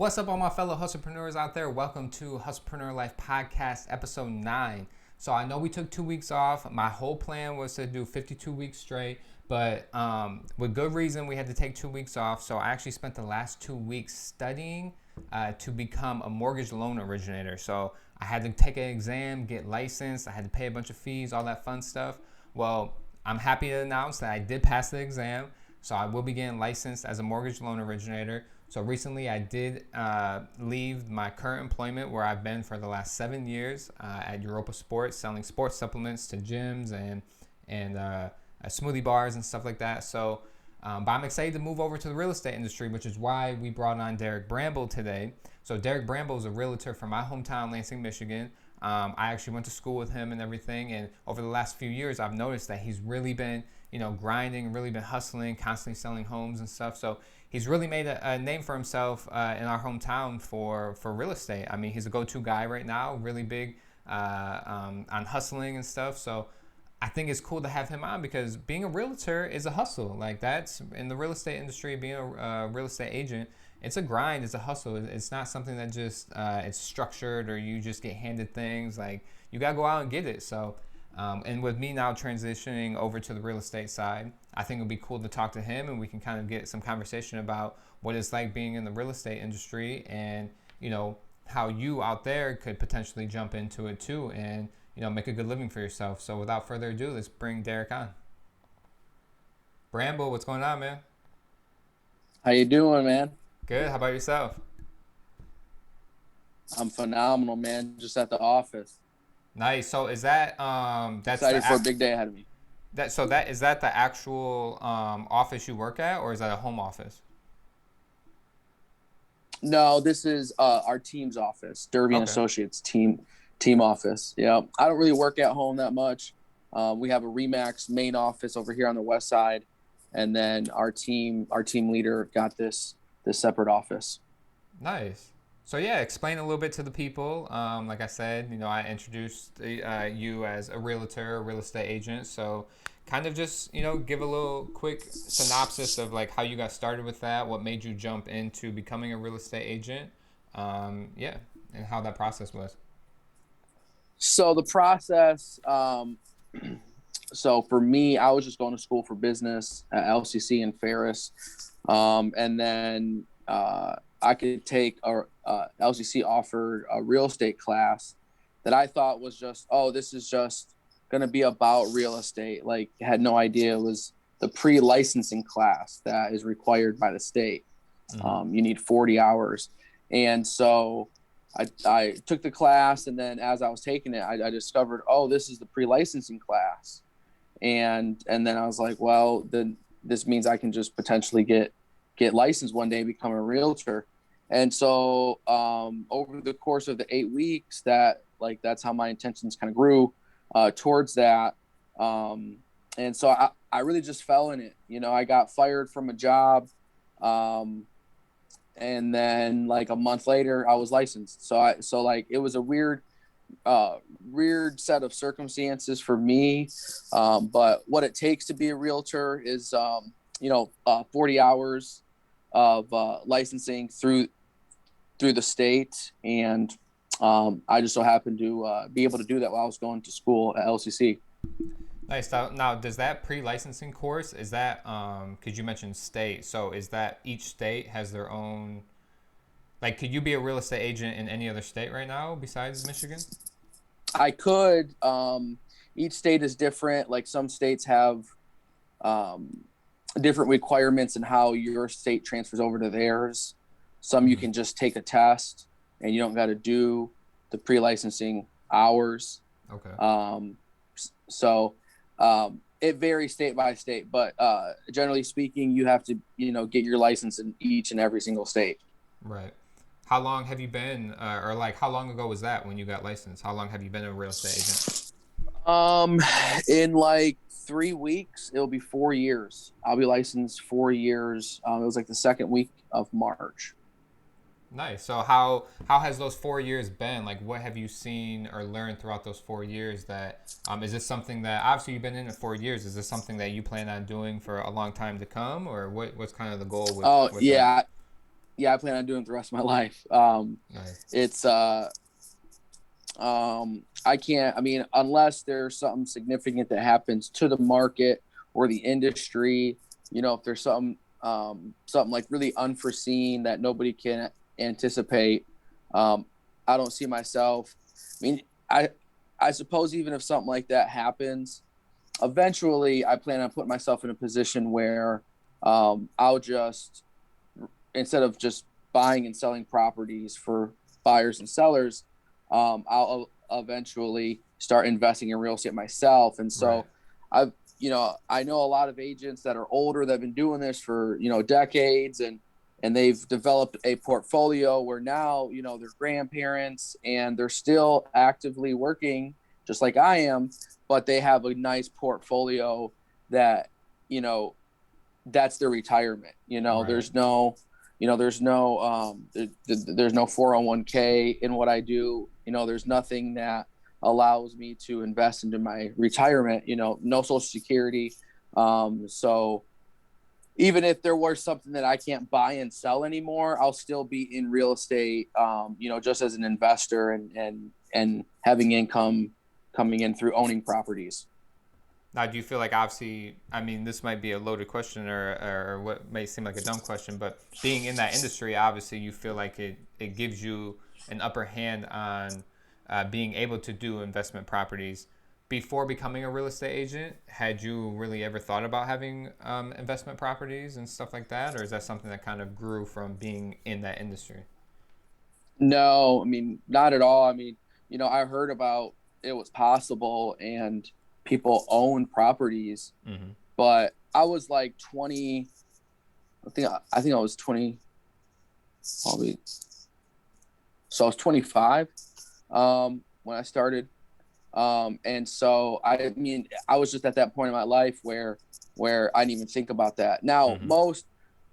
What's up, all my fellow hustlepreneurs out there? Welcome to Hustlepreneur Life Podcast, episode 9. So I know we took 2 weeks off. My whole plan was to do 52 weeks straight, but with good reason, we had to take 2 weeks off. So I actually spent the last 2 weeks studying to become a mortgage loan originator. So I had to take an exam, get licensed. I had to pay a bunch of fees, all that fun stuff. Well, I'm happy to announce that I did pass the exam. So I will be getting licensed as a mortgage loan originator. So recently I did leave my current employment where I've been for the last 7 years at Europa Sports, selling sports supplements to gyms and smoothie bars and stuff like that. So, but I'm excited to move over to the real estate industry, which is why we brought on Derek Bramble today. So Derek Bramble is a realtor from my hometown, Lansing, Michigan. I actually went to school with him and everything. And over the last few years, I've noticed that he's really been, grinding, really been hustling, constantly selling homes and stuff. So he's really made a name for himself in our hometown for real estate. I mean, he's a go-to guy right now, really big on hustling and stuff. So I think it's cool to have him on because being a realtor is a hustle. Like, that's in the real estate industry, being a real estate agent, it's a grind, it's a hustle. It's not something that just it's structured or you just get handed things. Like, you got to go out and get it. So and with me now transitioning over to the real estate side, I think it'll be cool to talk to him and we can kind of get some conversation about what it's like being in the real estate industry and, how you out there could potentially jump into it too and, make a good living for yourself. So without further ado, let's bring Derek on. Bramble, what's going on, man? How you doing, man? Good. How about yourself? I'm phenomenal, man. Just at the office. Nice. So is that that's Excited for a big day ahead of me. Is that the actual office you work at, or is that a home office? No, this is our team's office, Derby and Associates team office. Yeah, I don't really work at home that much. We have a Remax main office over here on the west side, and then our team leader got this separate office. Nice. So yeah, explain a little bit to the people. Like I said, I introduced you as a realtor, a real estate agent. So kind of just, give a little quick synopsis of like how you got started with that, what made you jump into becoming a real estate agent. And how that process was. So the process, so for me, I was just going to school for business at LCC in Ferris. And then I could take LCC offered a real estate class that I thought was just, this is just going to be about real estate. Like, had no idea it was the pre-licensing class that is required by the state. Mm-hmm. You need 40 hours. And so I took the class, and then as I was taking it, I discovered, this is the pre-licensing class. And then I was like, well, then this means I can just potentially get licensed one day and become a realtor. And so over the course of the 8 weeks, that's how my intentions kind of grew towards that. And so I really just fell in it. I got fired from a job. And then like a month later, I was licensed. So it was a weird set of circumstances for me. But what it takes to be a realtor is, 40 hours of licensing through the state. And I just so happened to be able to do that while I was going to school at LCC. Nice. Now, does that pre-licensing course, is that, because you mentioned state, so is that each state has their own, like, could you be a real estate agent in any other state right now besides Michigan? I could. Each state is different. Like, some states have different requirements in how your state transfers over to theirs. Some you can just take a test and you don't got to do the pre-licensing hours. Okay. So it varies state by state, but generally speaking, you have to, get your license in each and every single state. Right. How long have you been, or like how long ago was that when you got licensed? How long have you been a real estate agent? In like 3 weeks, it'll be 4 years. I'll be licensed 4 years. It was like the second week of March. Nice. So how has those 4 years been? Like, what have you seen or learned throughout those 4 years that, is this something that, obviously you've been in it 4 years, is this something that you plan on doing for a long time to come, or what's kind of the goal with yeah. that? I plan on doing it the rest of my life. Nice. It's I can't, I mean, unless there's something significant that happens to the market or the industry, if there's something like really unforeseen that nobody can anticipate, I don't see myself. I mean, I suppose even if something like that happens, eventually I plan on putting myself in a position where I'll just, instead of just buying and selling properties for buyers and sellers, I'll eventually start investing in real estate myself. And so Right. I know a lot of agents that are older that have been doing this for, decades, and they've developed a portfolio where now, they're grandparents and they're still actively working just like I am, but they have a nice portfolio that, that's their retirement. Right. There's no, there's no 401k in what I do. There's nothing that allows me to invest into my retirement, no social security. So even if there was something that I can't buy and sell anymore, I'll still be in real estate, just as an investor and having income coming in through owning properties. Now, do you feel like, obviously, I mean, this might be a loaded question or what may seem like a dumb question, but being in that industry, obviously, you feel like it gives you an upper hand on being able to do investment properties. Before becoming a real estate agent, had you really ever thought about having investment properties and stuff like that? Or is that something that kind of grew from being in that industry? No, I mean, not at all. I mean, I heard about it was possible and people own properties, Mm-hmm. but I was like 20. I think I was 20, probably. So I was 25 when I started. And so I mean, I was just at that point in my life where I didn't even think about that. Now, Mm-hmm.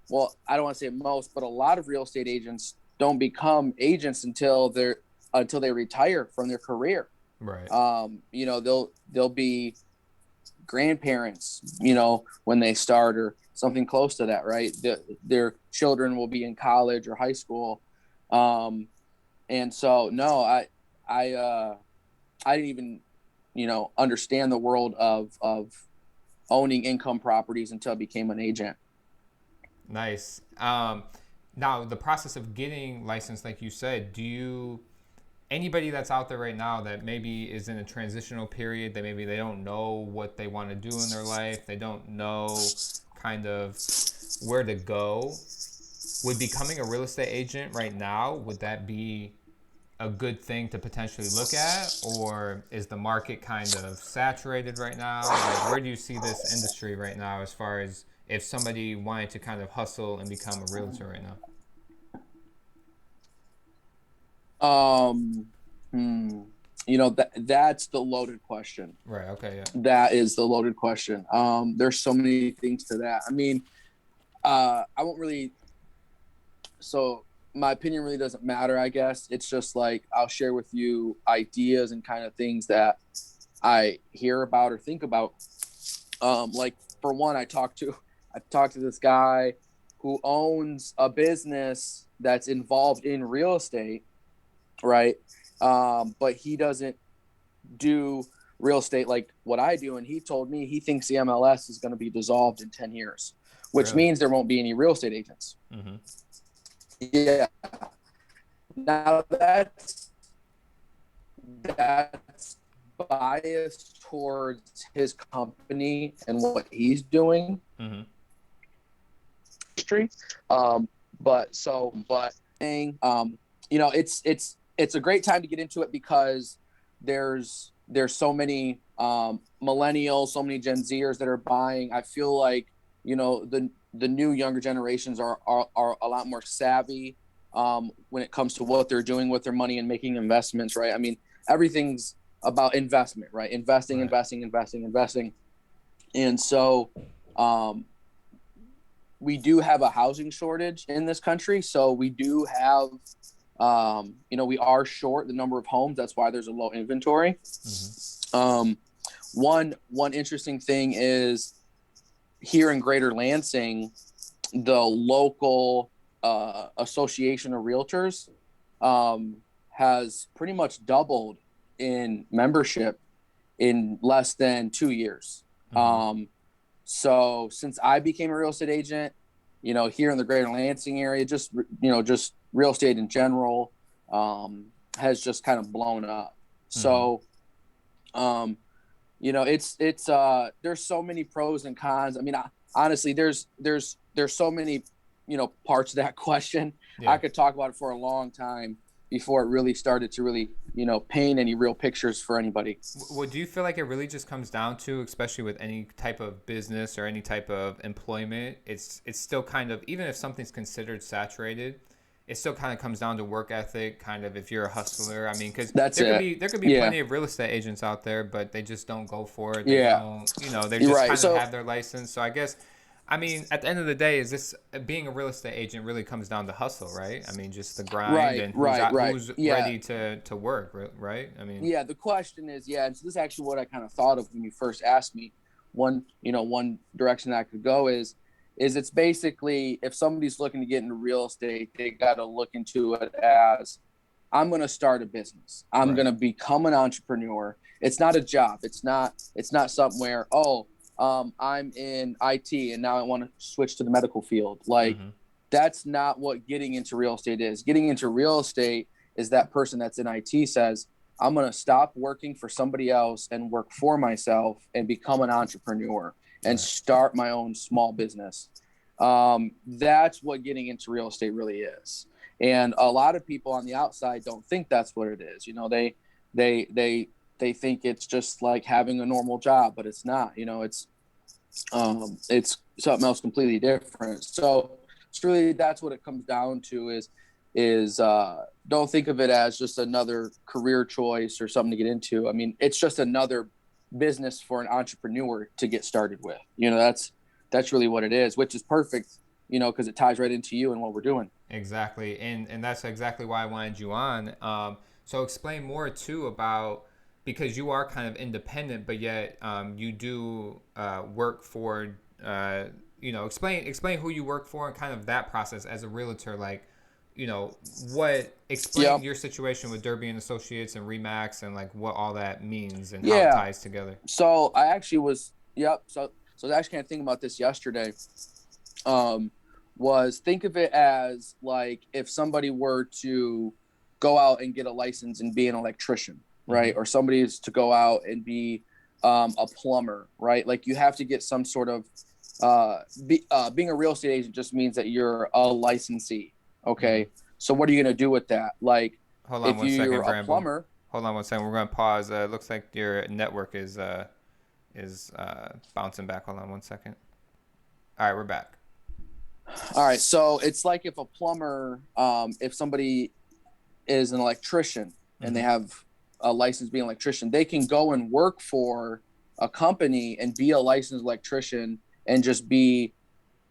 well, I don't want to say most, but a lot of real estate agents don't become agents until they retire from their career. Right. They'll be grandparents, when they start, or something close to that, right? Their children will be in college or high school. And so, no, I didn't even, understand the world of owning income properties until I became an agent. Nice. Now, the process of getting licensed, like you said, anybody that's out there right now that maybe is in a transitional period, that maybe they don't know what they want to do in their life, they don't know kind of where to go, would becoming a real estate agent right now, would that be a good thing to potentially look at? Or is the market kind of saturated right now? Like, where do you see this industry right now as far as if somebody wanted to kind of hustle and become a realtor right now? Um, hmm, that's the loaded question. Right. Okay. Yeah. That is the loaded question. There's so many things to that. I mean, I won't really. So my opinion really doesn't matter, I guess. It's just like I'll share with you ideas and kind of things that I hear about or think about. Like for one, I talked to this guy who owns a business that's involved in real estate, right? But he doesn't do real estate like what I do. And he told me he thinks the MLS is going to be dissolved in 10 years, which Really? means there won't be any real estate agents. Mm-hmm. Yeah. Now that's biased towards his company and what he's doing. Mm-hmm. Um, but it's a great time to get into it because there's so many millennials, so many Gen Zers that are buying. I feel like the new younger generations are a lot more savvy when it comes to what they're doing with their money and making investments, right? I mean, everything's about investment, right? Investing, Right. investing. And so we do have a housing shortage in this country. So we do have, we are short the number of homes. That's why there's a low inventory. Mm-hmm. One interesting thing is here in Greater Lansing, the local association of realtors has pretty much doubled in membership in less than 2 years. So since I became a real estate agent, here in the greater Lansing area, just real estate in general has just kind of blown up. So, it's there's so many pros and cons. I mean, honestly, there's so many, parts of that question. Yeah. I could talk about it for a long time before it really started to really, paint any real pictures for anybody. Well, do you feel like it really just comes down to, especially with any type of business or any type of employment, it's still kind of, even if something's considered saturated, it still kind of comes down to work ethic, kind of if you're a hustler. I mean, because there could be plenty of real estate agents out there, but they just don't go for it. They don't, they just kind of have their license. So I guess, I mean, at the end of the day, is this being a real estate agent really comes down to hustle, right? I mean, just the grind and who's ready to work, right? I mean, the question is, and so this is actually what I kind of thought of when you first asked me. One direction that I could go is it's basically, if somebody's looking to get into real estate, they got to look into it as, I'm going to start a business. I'm going to become an entrepreneur. It's not a job. It's not something where, I'm in IT and now I want to switch to the medical field. That's not what getting into real estate is. Getting into real estate is that person that's in IT says, I'm going to stop working for somebody else and work for myself and become an entrepreneur and start my own small business. That's what getting into real estate really is. And a lot of people on the outside don't think that's what it is. They think it's just like having a normal job, but it's not. It's something else completely different. So it's really, that's what it comes down to is don't think of it as just another career choice or something to get into. I mean, it's just another business for an entrepreneur to get started with. That's really what it is, which is perfect, because it ties right into you and what we're doing. Exactly. And that's exactly why I wanted you on. So explain more too about, because you are kind of independent, but yet you do work for, explain who you work for and kind of that process as a realtor. Like, explain your situation with Derby and Associates and Remax and like what all that means and how it ties together. So I actually was, So I was actually kind of thinking about this yesterday. Was think of it as like if somebody were to go out and get a license and be an electrician, right? Or somebody is to go out and be a plumber, right? Like you have to get some sort of being a real estate agent just means that you're a licensee. Okay. So what are you going to do with that? Like, hold on one second, a plumber. Hold on one second. We're going to pause. It looks like your network is bouncing back. Hold on one second. All right, we're back. All right. So it's like if a plumber, if somebody is an electrician and they have a license being an electrician, they can go and work for a company and be a licensed electrician and just be,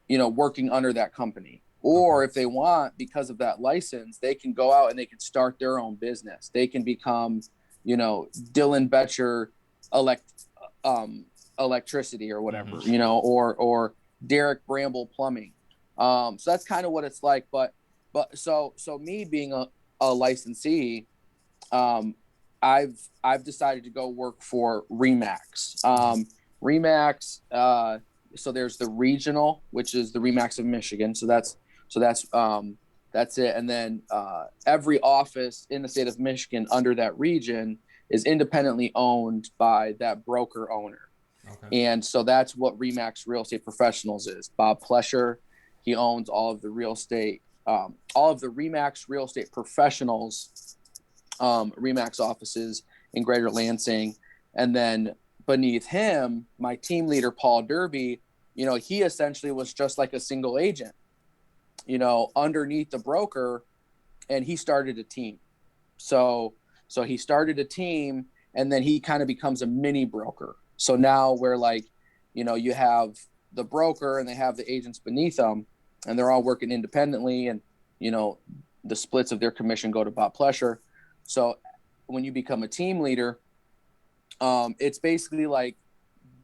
working under that company. Or if they want, because of that license, they can go out and they can start their own business. They can become, Dylan Betcher electricity or whatever, or Derek Bramble plumbing. So that's kind of what it's like. But so me being a licensee, I've decided to go work for Remax. Remax. So there's the regional, which is the Remax of Michigan. So that's it. And then every office in the state of Michigan under that region is independently owned by that broker owner. Okay. And so that's what Remax Real Estate Professionals is. Bob Plesher, he owns all of the real estate, all of the Remax Real Estate Professionals, Remax offices in Greater Lansing. And then beneath him, my team leader, Paul Derby, he essentially was just like a single agent, underneath the broker, and he started a team. So he started a team, and then he kind of becomes a mini broker. So now we're like, you have the broker and they have the agents beneath them, and they're all working independently, and, the splits of their commission go to Bob Plesher. So when you become a team leader, it's basically like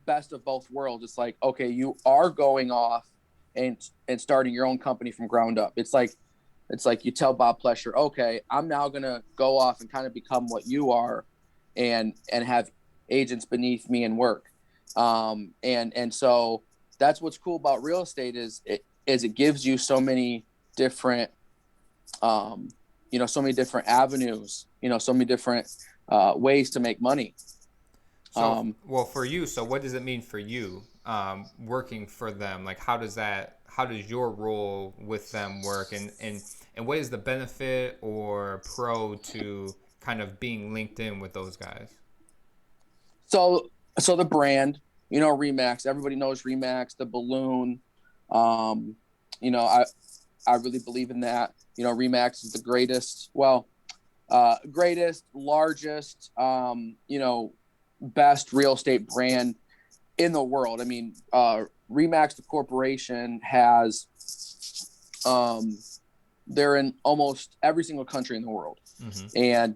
best of both worlds. It's like, okay, you are going off and starting your own company from ground up. It's like you tell Bob Plesher, okay, I'm now going to go off and kind of become what you are and have agents beneath me and work. And so that's what's cool about real estate is it gives you so many different, so many different avenues, so many different ways to make money. So, well, for you, so what does it mean for you, working for them? Like, how does your role with them work? And what is the benefit or pro to kind of being linked in with those guys? So the brand, Remax, everybody knows Remax, the balloon. I really believe in that. Remax is the greatest, largest, best real estate brand in the world. I mean, Remax, the corporation, has, they're in almost every single country in the world. Mm-hmm. And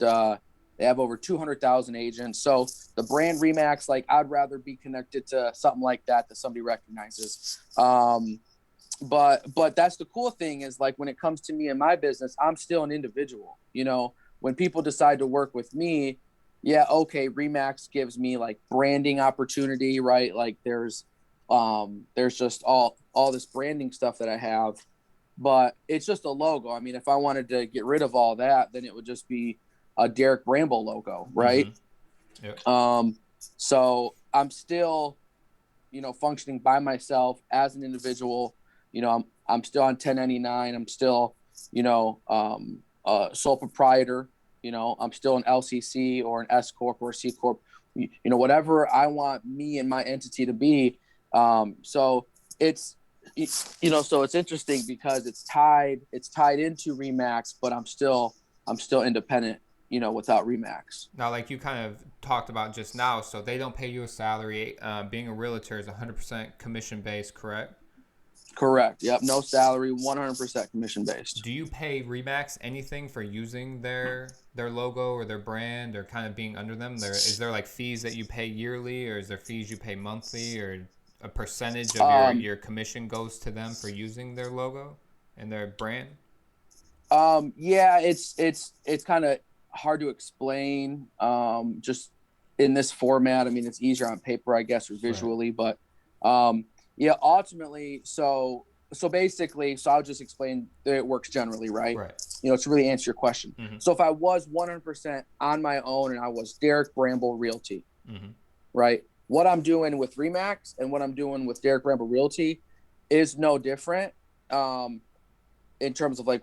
they have over 200,000 agents. So the brand Remax, like, I'd rather be connected to something like that somebody recognizes. But that's the cool thing is, like, when it comes to me and my business, I'm still an individual. When people decide to work with me, yeah, okay, Remax gives me like branding opportunity, right? Like there's just all this branding stuff that I have, but it's just a logo. I mean, if I wanted to get rid of all that, then it would just be a Derek Bramble logo, right? Mm-hmm. Yep. So I'm still, functioning by myself as an individual. I'm still on 1099. I'm still, a sole proprietor. I'm still an LCC or an S Corp or a C Corp, whatever I want me and my entity to be. So it's, so it's interesting because it's tied into Remax, but I'm still independent, without Remax. Now, like you kind of talked about just now, so they don't pay you a salary. Being a realtor is 100% commission based, correct? Correct. Yep. No salary, 100% commission based. Do you pay Remax anything for using their logo or their brand or kind of being under them? Is there like fees that you pay yearly, or is there fees you pay monthly, or a percentage of your commission goes to them for using their logo and their brand? Yeah, it's kind of hard to explain just in this format. I mean, it's easier on paper, I guess, or visually, right. But yeah, ultimately, so basically, I'll just explain that it works generally, right? Right. To really answer your question. Mm-hmm. So if I was 100% on my own and I was Derek Bramble Realty, mm-hmm. right? What I'm doing with Remax and what I'm doing with Derek Bramble Realty is no different in terms of like,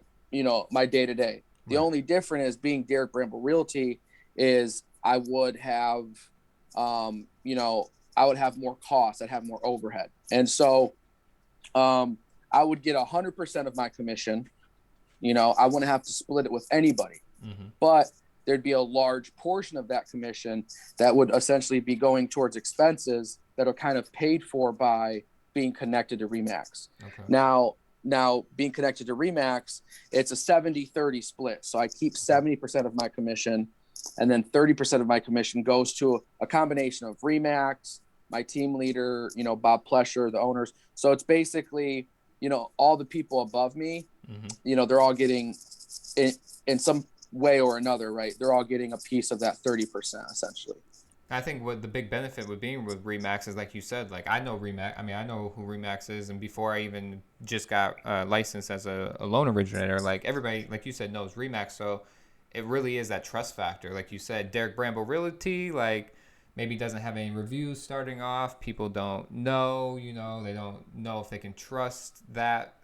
my day to day. The only difference is being Derek Bramble Realty is I would have, I would have more costs. I'd have more overhead. And so I would get 100% of my commission. I wouldn't have to split it with anybody. Mm-hmm. But there'd be a large portion of that commission that would essentially be going towards expenses that are kind of paid for by being connected to Remax. Okay. Now, being connected to Remax, it's a 70-30 split. So I keep 70% of my commission, and then 30% of my commission goes to a combination of Remax, my team leader, Bob Plesher, the owners. So it's basically, all the people above me, mm-hmm. They're all getting in some way or another, right? They're all getting a piece of that 30% essentially. I think what the big benefit with being with Remax is, like you said, like I know Remax. I mean, I know who Remax is, and before I even just got licensed as a loan originator, like everybody, like you said, knows Remax. So it really is that trust factor. Like you said, Derek Bramble Realty, like maybe doesn't have any reviews starting off. People don't know, they don't know if they can trust that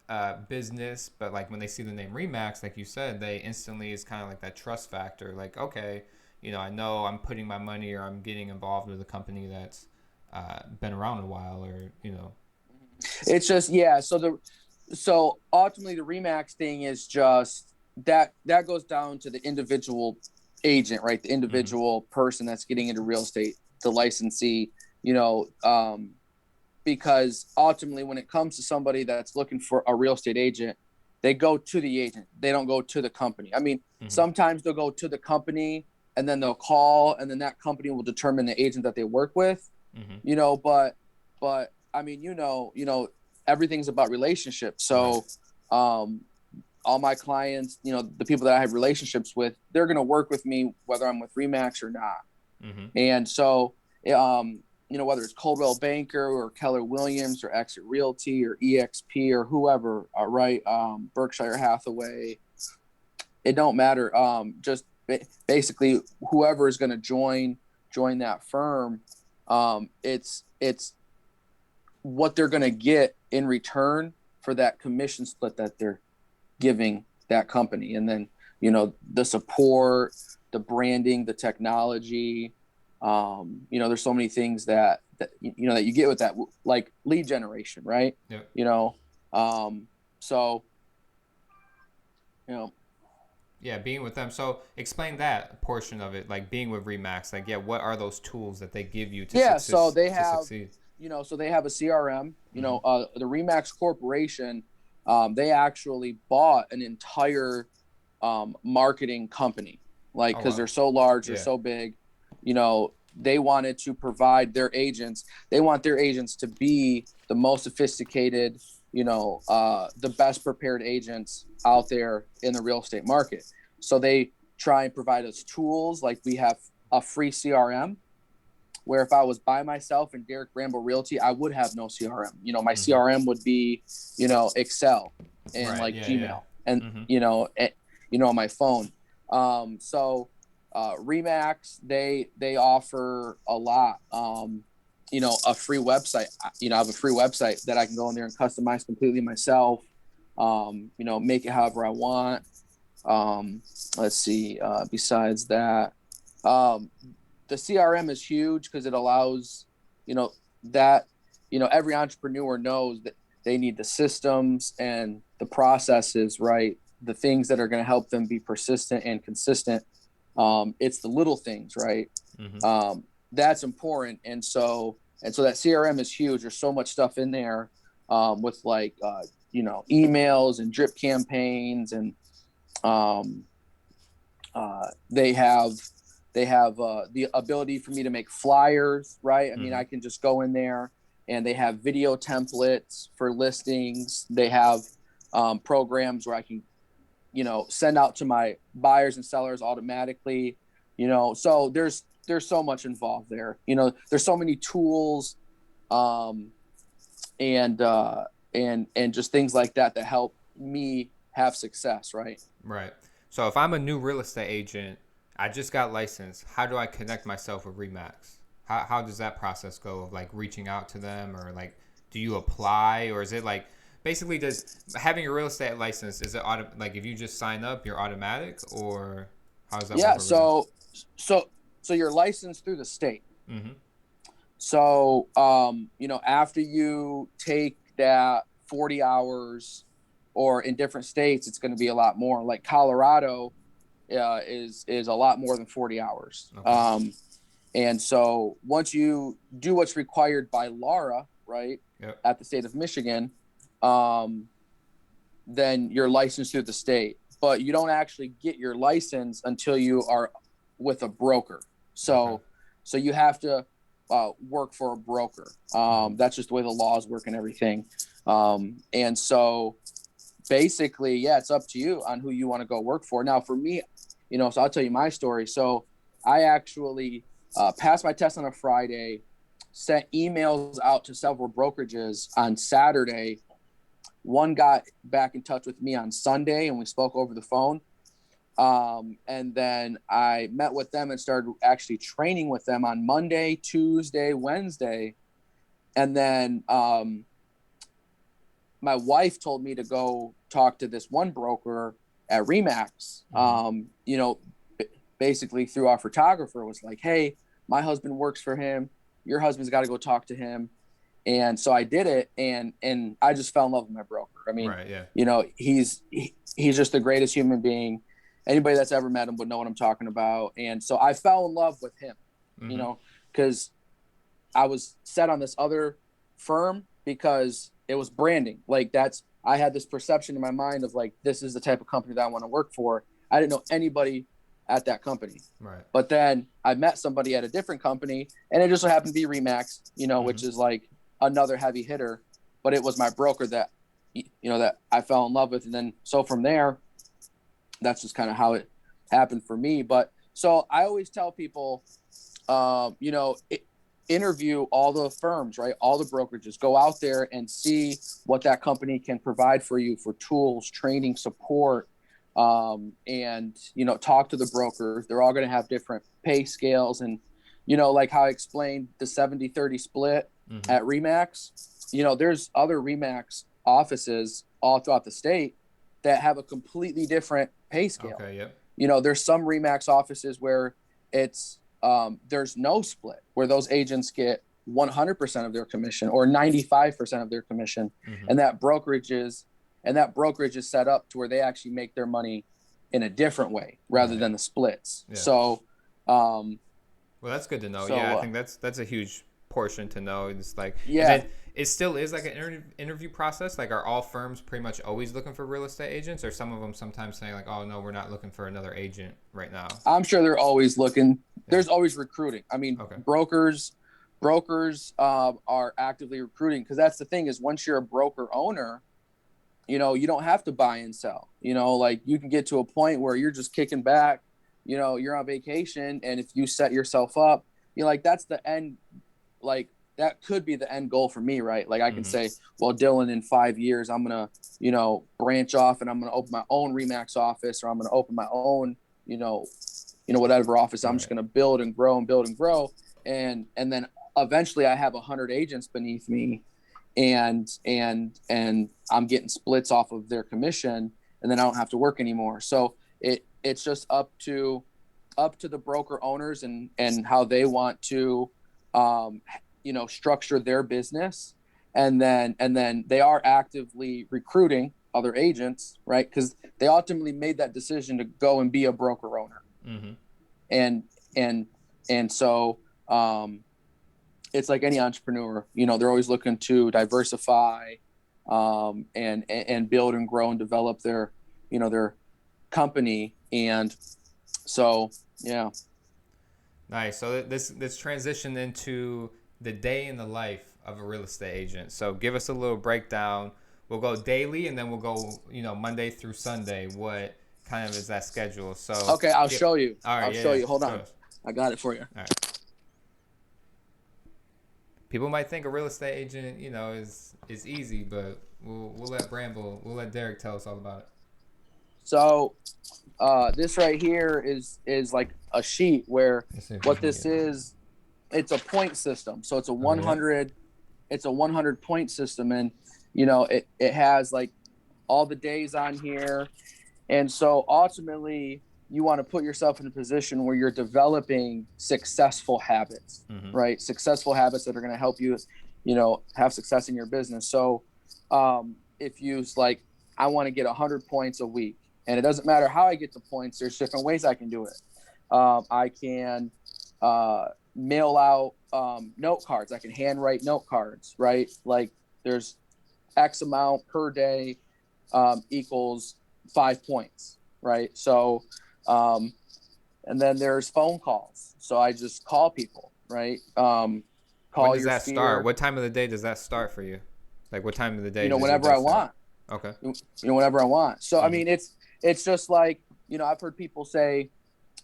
business. But like when they see the name Remax, like you said, they instantly is kind of like that trust factor. Like, okay, I know I'm putting my money or I'm getting involved with a company that's been around a while, or It's just, yeah. So ultimately the Remax thing is just that goes down to the individual agent, right? The individual mm-hmm. person that's getting into real estate, the licensee, because ultimately when it comes to somebody that's looking for a real estate agent, they go to the agent. They don't go to the company. I mean, mm-hmm. sometimes they'll go to the company and then they'll call, and then that company will determine the agent that they work with, mm-hmm. But I mean, everything's about relationships. So, all my clients, you know, the people that I have relationships with, they're going to work with me whether I'm with Remax or not. And so, you know, whether it's Coldwell Banker or Keller Williams or Exit Realty or EXP or whoever, right? Berkshire Hathaway, it don't matter. Just basically whoever is going to join that firm, it's what they're going to get in return for that commission split that they're giving that company. And then, you know, the support, the branding, the technology, you know, there's so many things that you know, that you get with that, like lead generation, right? Yeah. You know, so, you know, yeah, being with them. So explain that portion of it, like being with Remax. Like, yeah, what are those tools that they give you to so they have, succeed? you know, so they have a CRM, you know, the Remax Corporation, they actually bought an entire marketing company, like, because they're so large, they're so big, you know, they wanted to provide their agents, they want their agents to be the most sophisticated, you know, the best prepared agents out there in the real estate market. So they try and provide us tools, like we have a free CRM, where if I was by myself in Derek Bramble Realty, I would have no CRM. You know, my CRM would be, you know, Excel and Gmail and, you know, on my phone. So Remax, they offer a lot, you know, a free website. You know, I have a free website that I can go in there and customize completely myself, you know, make it however I want. Let's see, besides that, the CRM is huge because it allows, you know, that, you know, every entrepreneur knows that they need the systems and the processes, right? The things that are going to help them be persistent and consistent. It's the little things, right? That's important. And so that CRM is huge. There's so much stuff in there, with like, you know, emails and drip campaigns, and they have the ability for me to make flyers, right? I mean, I can just go in there, and they have video templates for listings. They have programs where I can, you know, send out to my buyers and sellers automatically, you know. So there's so much involved there. You know, there's so many tools, and just things like that help me have success, right? Right. So if I'm a new real estate agent, I just got licensed, how do I connect myself with Remax? How does that process go of like reaching out to them, or like, do you apply, or is it like, basically does having a real estate license, is it like if you just sign up, you're automatic, or how does that work? Yeah. So you're licensed through the state. So, you know, after you take that 40 hours, or in different states, it's going to be a lot more. Like Colorado is a lot more than 40 hours. Okay. And so once you do what's required by Laura, right, at the state of Michigan, then you're licensed through the state. But you don't actually get your license until you are with a broker. So you have to work for a broker. That's just the way the laws work and everything. And so basically, yeah, it's up to you on who you want to go work for. Now, for me, you know, so I'll tell you my story. So I actually passed my test on a Friday, sent emails out to several brokerages on Saturday. One got back in touch with me on Sunday, and we spoke over the phone. And then I met with them and started actually training with them on Monday, Tuesday, Wednesday. And then my wife told me to go talk to this one broker at Remax, you know, basically through our photographer, was like, hey, my husband works for him. Your husband's got to go talk to him. And so I did it, and I just fell in love with my broker. I mean, you know, he's just the greatest human being. Anybody that's ever met him would know what I'm talking about. And so I fell in love with him, you know, because I was set on this other firm because it was branding. Like I had this perception in my mind of like, this is the type of company that I want to work for. I didn't know anybody at that company. Right. But then I met somebody at a different company, and it just so happened to be Remax, you know, which is like another heavy hitter. but it was my broker that, that I fell in love with. And then, so from there, that's just kind of how it happened for me. But so I always tell people, interview all the firms, right? All the brokerages, go out there and see what that company can provide for you for tools, training, support, and, talk to the broker. They're all going to have different pay scales. And, like how I explained the 70-30 split at Remax, there's other Remax offices all throughout the state that have a completely different pay scale. Okay, yep. There's some Remax offices where it's, there's no split, where those agents get 100% of their commission or 95% of their commission. And that brokerage is set up to where they actually make their money in a different way rather than the splits. Yeah. So, well, that's good to know. So, I think that's a huge portion to know. It's like, it still is like an interview process. Like, are all firms pretty much always looking for real estate agents, or some of them sometimes saying like, oh no, we're not looking for another agent right now? I'm sure they're always looking. There's always recruiting. I mean, brokers are actively recruiting, because that's the thing, is once you're a broker owner, you don't have to buy and sell. Like, you can get to a point where you're just kicking back, you're on vacation, and if you set yourself up, like, that's the end, like, that could be the end goal for me, right? Like, I can say, well, Dylan, in 5 years, I'm going to, branch off and I'm going to open my own Remax office, or I'm going to open my own, whatever office. I'm just going to build and grow and build and grow. And then eventually I have 100 agents beneath me, and I'm getting splits off of their commission, and then I don't have to work anymore. So it's just up to the broker owners and how they want to, structure their business. And then they are actively recruiting other agents, right? Because they ultimately made that decision to go and be a broker owner. And so it's like any entrepreneur, they're always looking to diversify, and build and grow and develop their company. And so, yeah. Nice. So this transition into the day in the life of a real estate agent. So give us a little breakdown. We'll go daily, and then we'll go, Monday through Sunday. What kind of is that schedule? So okay, I'll show you. All right, I'll show you. Hold on. I got it for you. All right. People might think a real estate agent, is easy, but we'll let Derek tell us all about it. So this right here is like a sheet where what this is, it's a point system. So it's a 100, it's a 100 point system. And, it has like all the days on here. And so ultimately you want to put yourself in a position where you're developing successful habits, right? Successful habits that are going to help you, have success in your business. So if you like, I want to get 100 points a week, and it doesn't matter how I get the points. There's different ways I can do it. I can mail out note cards. I can handwrite note cards, right? Like, there's X amount per day equals 5 points, right? So, and then there's phone calls. So I just call people, right? When does that start? What time of the day does that start for you? Like, what time of the day? Whenever I want. Okay. Whenever I want. So, I mean, it's just like, I've heard people say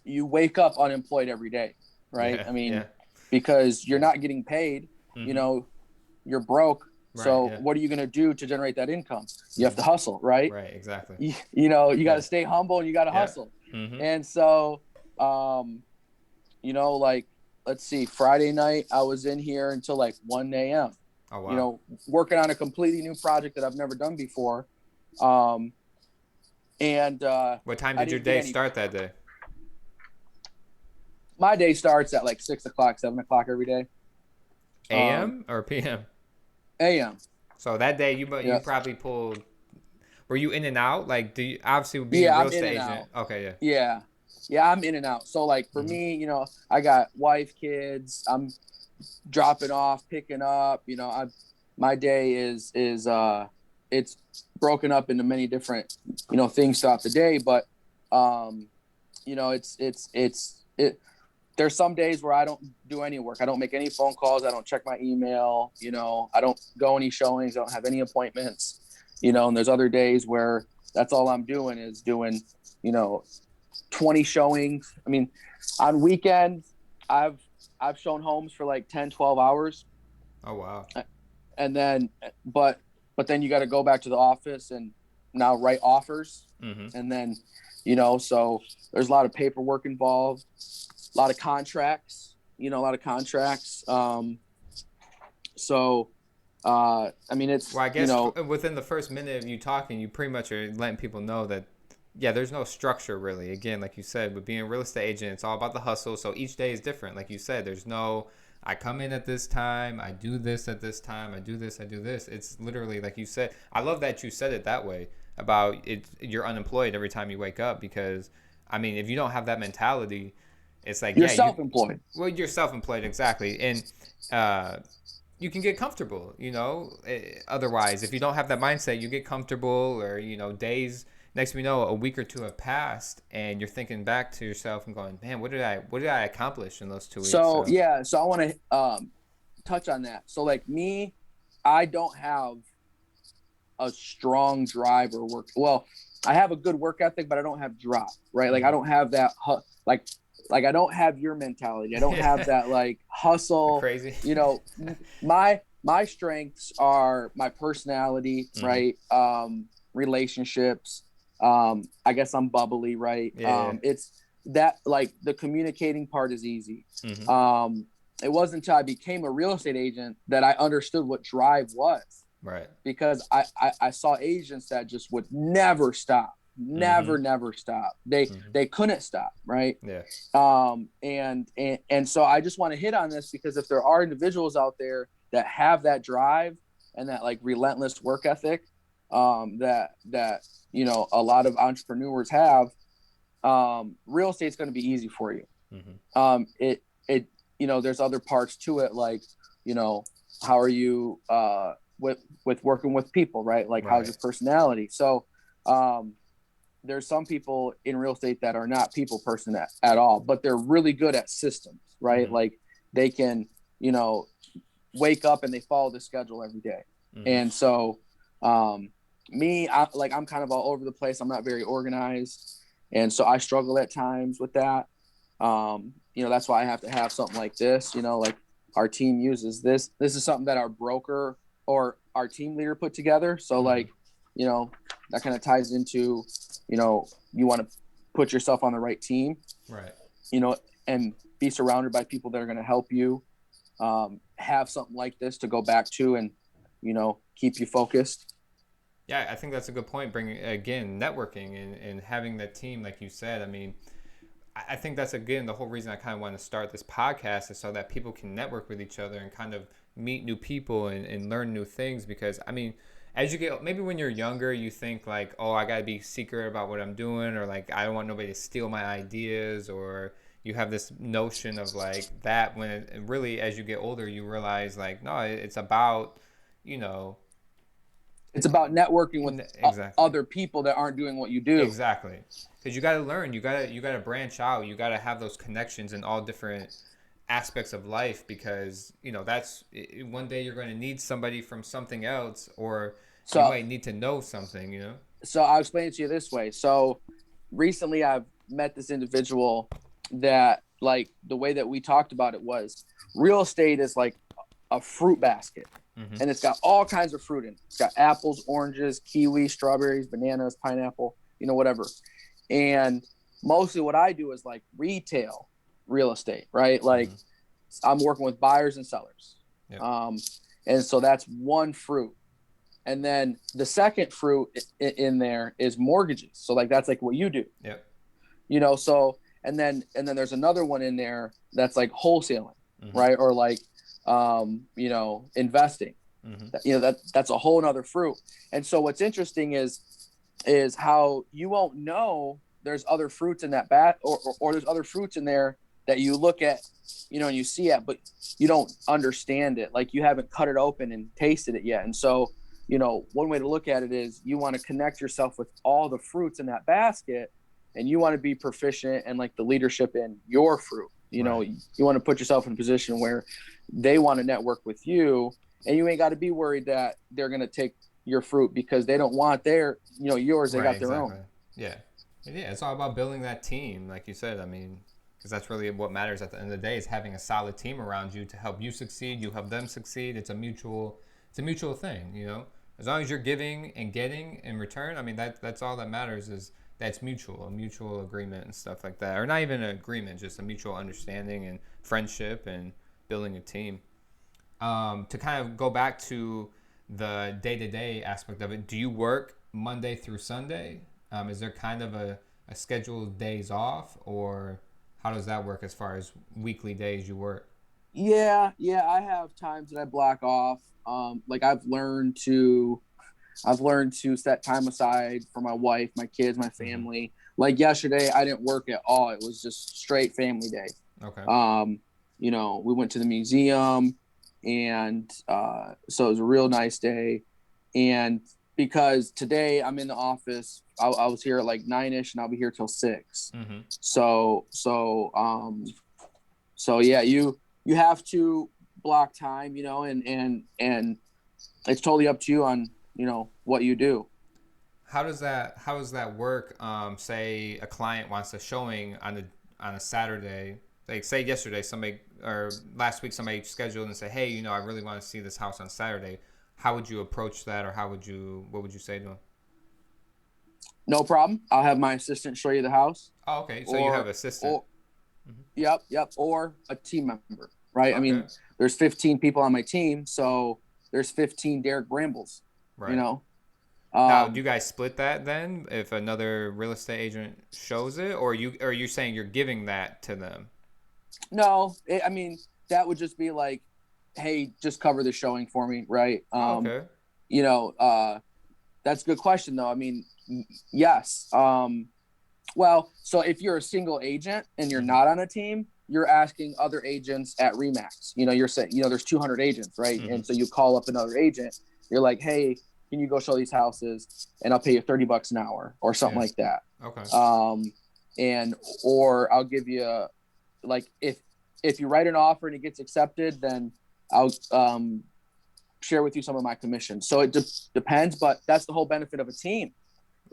you wake up unemployed every day, right? I mean, because you're not getting paid, you're broke. Right, so what are you going to do to generate that income? You have to hustle, right? Right, exactly. You got to stay humble, and you got to hustle. And so, like, let's see, Friday night, I was in here until like 1 a.m. Oh, wow. Working on a completely new project that I've never done before. And what time did your day start that day? My day starts at like 6 o'clock, 7 o'clock every day. AM or PM? AM. So that day you probably pulled. Were you in and out? Like, do you obviously be a real estate agent? Okay, yeah, I'm in and out. So like for me, I got wife, kids. I'm dropping off, picking up. My day is it's broken up into many different things throughout the day. But there's some days where I don't do any work. I don't make any phone calls. I don't check my email. I don't go any showings. I don't have any appointments. And there's other days where that's all I'm doing is doing, 20 showings. I mean, on weekends, I've shown homes for like 10, 12 hours. Oh, wow. And then, but then you got to go back to the office and now write offers. Mm-hmm. And then, so there's a lot of paperwork involved, a lot of contracts. I mean, it's, well, I guess within the first minute of you talking, you pretty much are letting people know that, yeah, there's no structure really. Again, like you said, with being a real estate agent, it's all about the hustle. So each day is different. Like you said, there's no, I come in at this time, I do this at this time, I do this, I do this. It's literally, like you said, I love that you said it that way about it. You're unemployed every time you wake up, because, I mean, if you don't have that mentality, it's like, you're self-employed. You're self-employed, exactly. And, you can get comfortable, otherwise, if you don't have that mindset, you get comfortable, or, days, next thing you know, a week or two have passed and you're thinking back to yourself and going, man, what did I accomplish in those 2 weeks? So I want to touch on that. So like me, I don't have a strong drive or work. Well, I have a good work ethic, but I don't have drive, right? Like I don't have that, like I don't have your mentality. I don't have that like hustle. Crazy. My strengths are my personality, right? Relationships. I guess I'm bubbly, right? Yeah. It's that, like, the communicating part is easy. Mm-hmm. It wasn't until I became a real estate agent that I understood what drive was. Right. Because I saw agents that just would never stop. Never stop. They couldn't stop, right? Yeah. And so I just want to hit on this, because if there are individuals out there that have that drive and that like relentless work ethic, that a lot of entrepreneurs have, real estate's going to be easy for you. There's other parts to it, like, how are you with working with people, right? Like, how's your personality? So there's some people in real estate that are not people person at all, but they're really good at systems, right? Like they can, wake up and they follow the schedule every day. And so me, I'm kind of all over the place. I'm not very organized. And so I struggle at times with that. That's why I have to have something like this, like our team uses this. This is something that our broker or our team leader put together. So like, that kind of ties into, you want to put yourself on the right team, right? And be surrounded by people that are going to help you have something like this to go back to and, keep you focused. Yeah, I think that's a good point. Bringing, again, networking and having that team, like you said. I mean, I think that's, again, the whole reason I kind of want to start this podcast, is so that people can network with each other and kind of meet new people and learn new things. Because, I mean, as you get, maybe when you're younger, you think like, oh, I got to be secret about what I'm doing, or like, I don't want nobody to steal my ideas, or you have this notion of like that, when it really, as you get older, you realize like, no, it's about, it's about networking with other people that aren't doing what you do. Exactly. Because you got to learn, you got to branch out, you got to have those connections in all different aspects of life, because that's, one day you're going to need somebody from something else, or you might need to know something. So I'll explain it to you this way. So recently I've met this individual that, like, the way that we talked about it was, real estate is like a fruit basket, and it's got all kinds of fruit in it. It's got apples, oranges, kiwi, strawberries, bananas, pineapple, whatever. And mostly what I do is like retail real estate, right? Like I'm working with buyers and sellers. Yep. And so that's one fruit. And then the second fruit in there is mortgages. So like, that's like what you do. Yep. So, and then there's another one in there that's like wholesaling, right? Or like, investing. That's a whole nother fruit. And so what's interesting is how you won't know there's other fruits in that bat, or there's other fruits in there that you look at, and you see it, but you don't understand it. Like, you haven't cut it open and tasted it yet. And so, one way to look at it is, you want to connect yourself with all the fruits in that basket, and you want to be proficient and like the leadership in your fruit. You know, Right. you want to put yourself in a position where they want to network with you, and you ain't got to be worried that they're going to take your fruit because they don't want their, yours. They Right, got their own. exactly. Yeah. Yeah, it's all about building that team, like you said. I mean, because that's really what matters at the end of the day is having a solid team around you to help you succeed, you help them succeed. It's a mutual thing, you know. As long as you're giving and getting in return, I mean that's all that matters is that's mutual, a mutual agreement and stuff like that. Or not even an agreement, just a mutual understanding and friendship and building a team. To kind of go back to the day-to-day aspect of it, do you work Monday through Sunday? Is there kind of a scheduled days off, or how does that work as far as weekly days you work? Yeah, I have times that I block off. Like I've learned to set time aside for my wife, my kids, my Mm-hmm. family. Like yesterday, I didn't work at all. It was just straight family day. Okay. We went to the museum, and so it was a real nice day. And because today I'm in the office, I was here at like 9ish, and I'll be here till 6. Mm-hmm. So yeah, you have to block time, and it's totally up to you on what you do. How does that work? Say a client wants a showing on a Saturday. Like say yesterday somebody or last week somebody scheduled and say, hey, I really want to see this house on Saturday. How would you approach that, or what would you say to them? No problem. I'll have my assistant show you the house, Oh, okay. So you have or an assistant. or yep, or a team member, right? I Okay. mean, there's 15 people on my team, so there's 15 Derek Brambles, you Right. know. Now, do Um, you guys split that then if another real estate agent shows it, or are you saying you're giving that to them? no, I mean that would just be like, hey, just cover the showing for me, right? Oh, okay. You know, that's a good question though. I mean, yes. Well, so if you're a single agent and you're Mm-hmm. not on a team, you're asking other agents at Remax. You're saying, there's 200 agents, right? Mm-hmm. And so you call up another agent. You're like, hey, can you go show these houses, and I'll pay you $30 an hour or something Yeah. like that. Okay. And or I'll give you like if you write an offer and it gets accepted, then I'll share with you some of my commission. So it depends, but that's the whole benefit of a team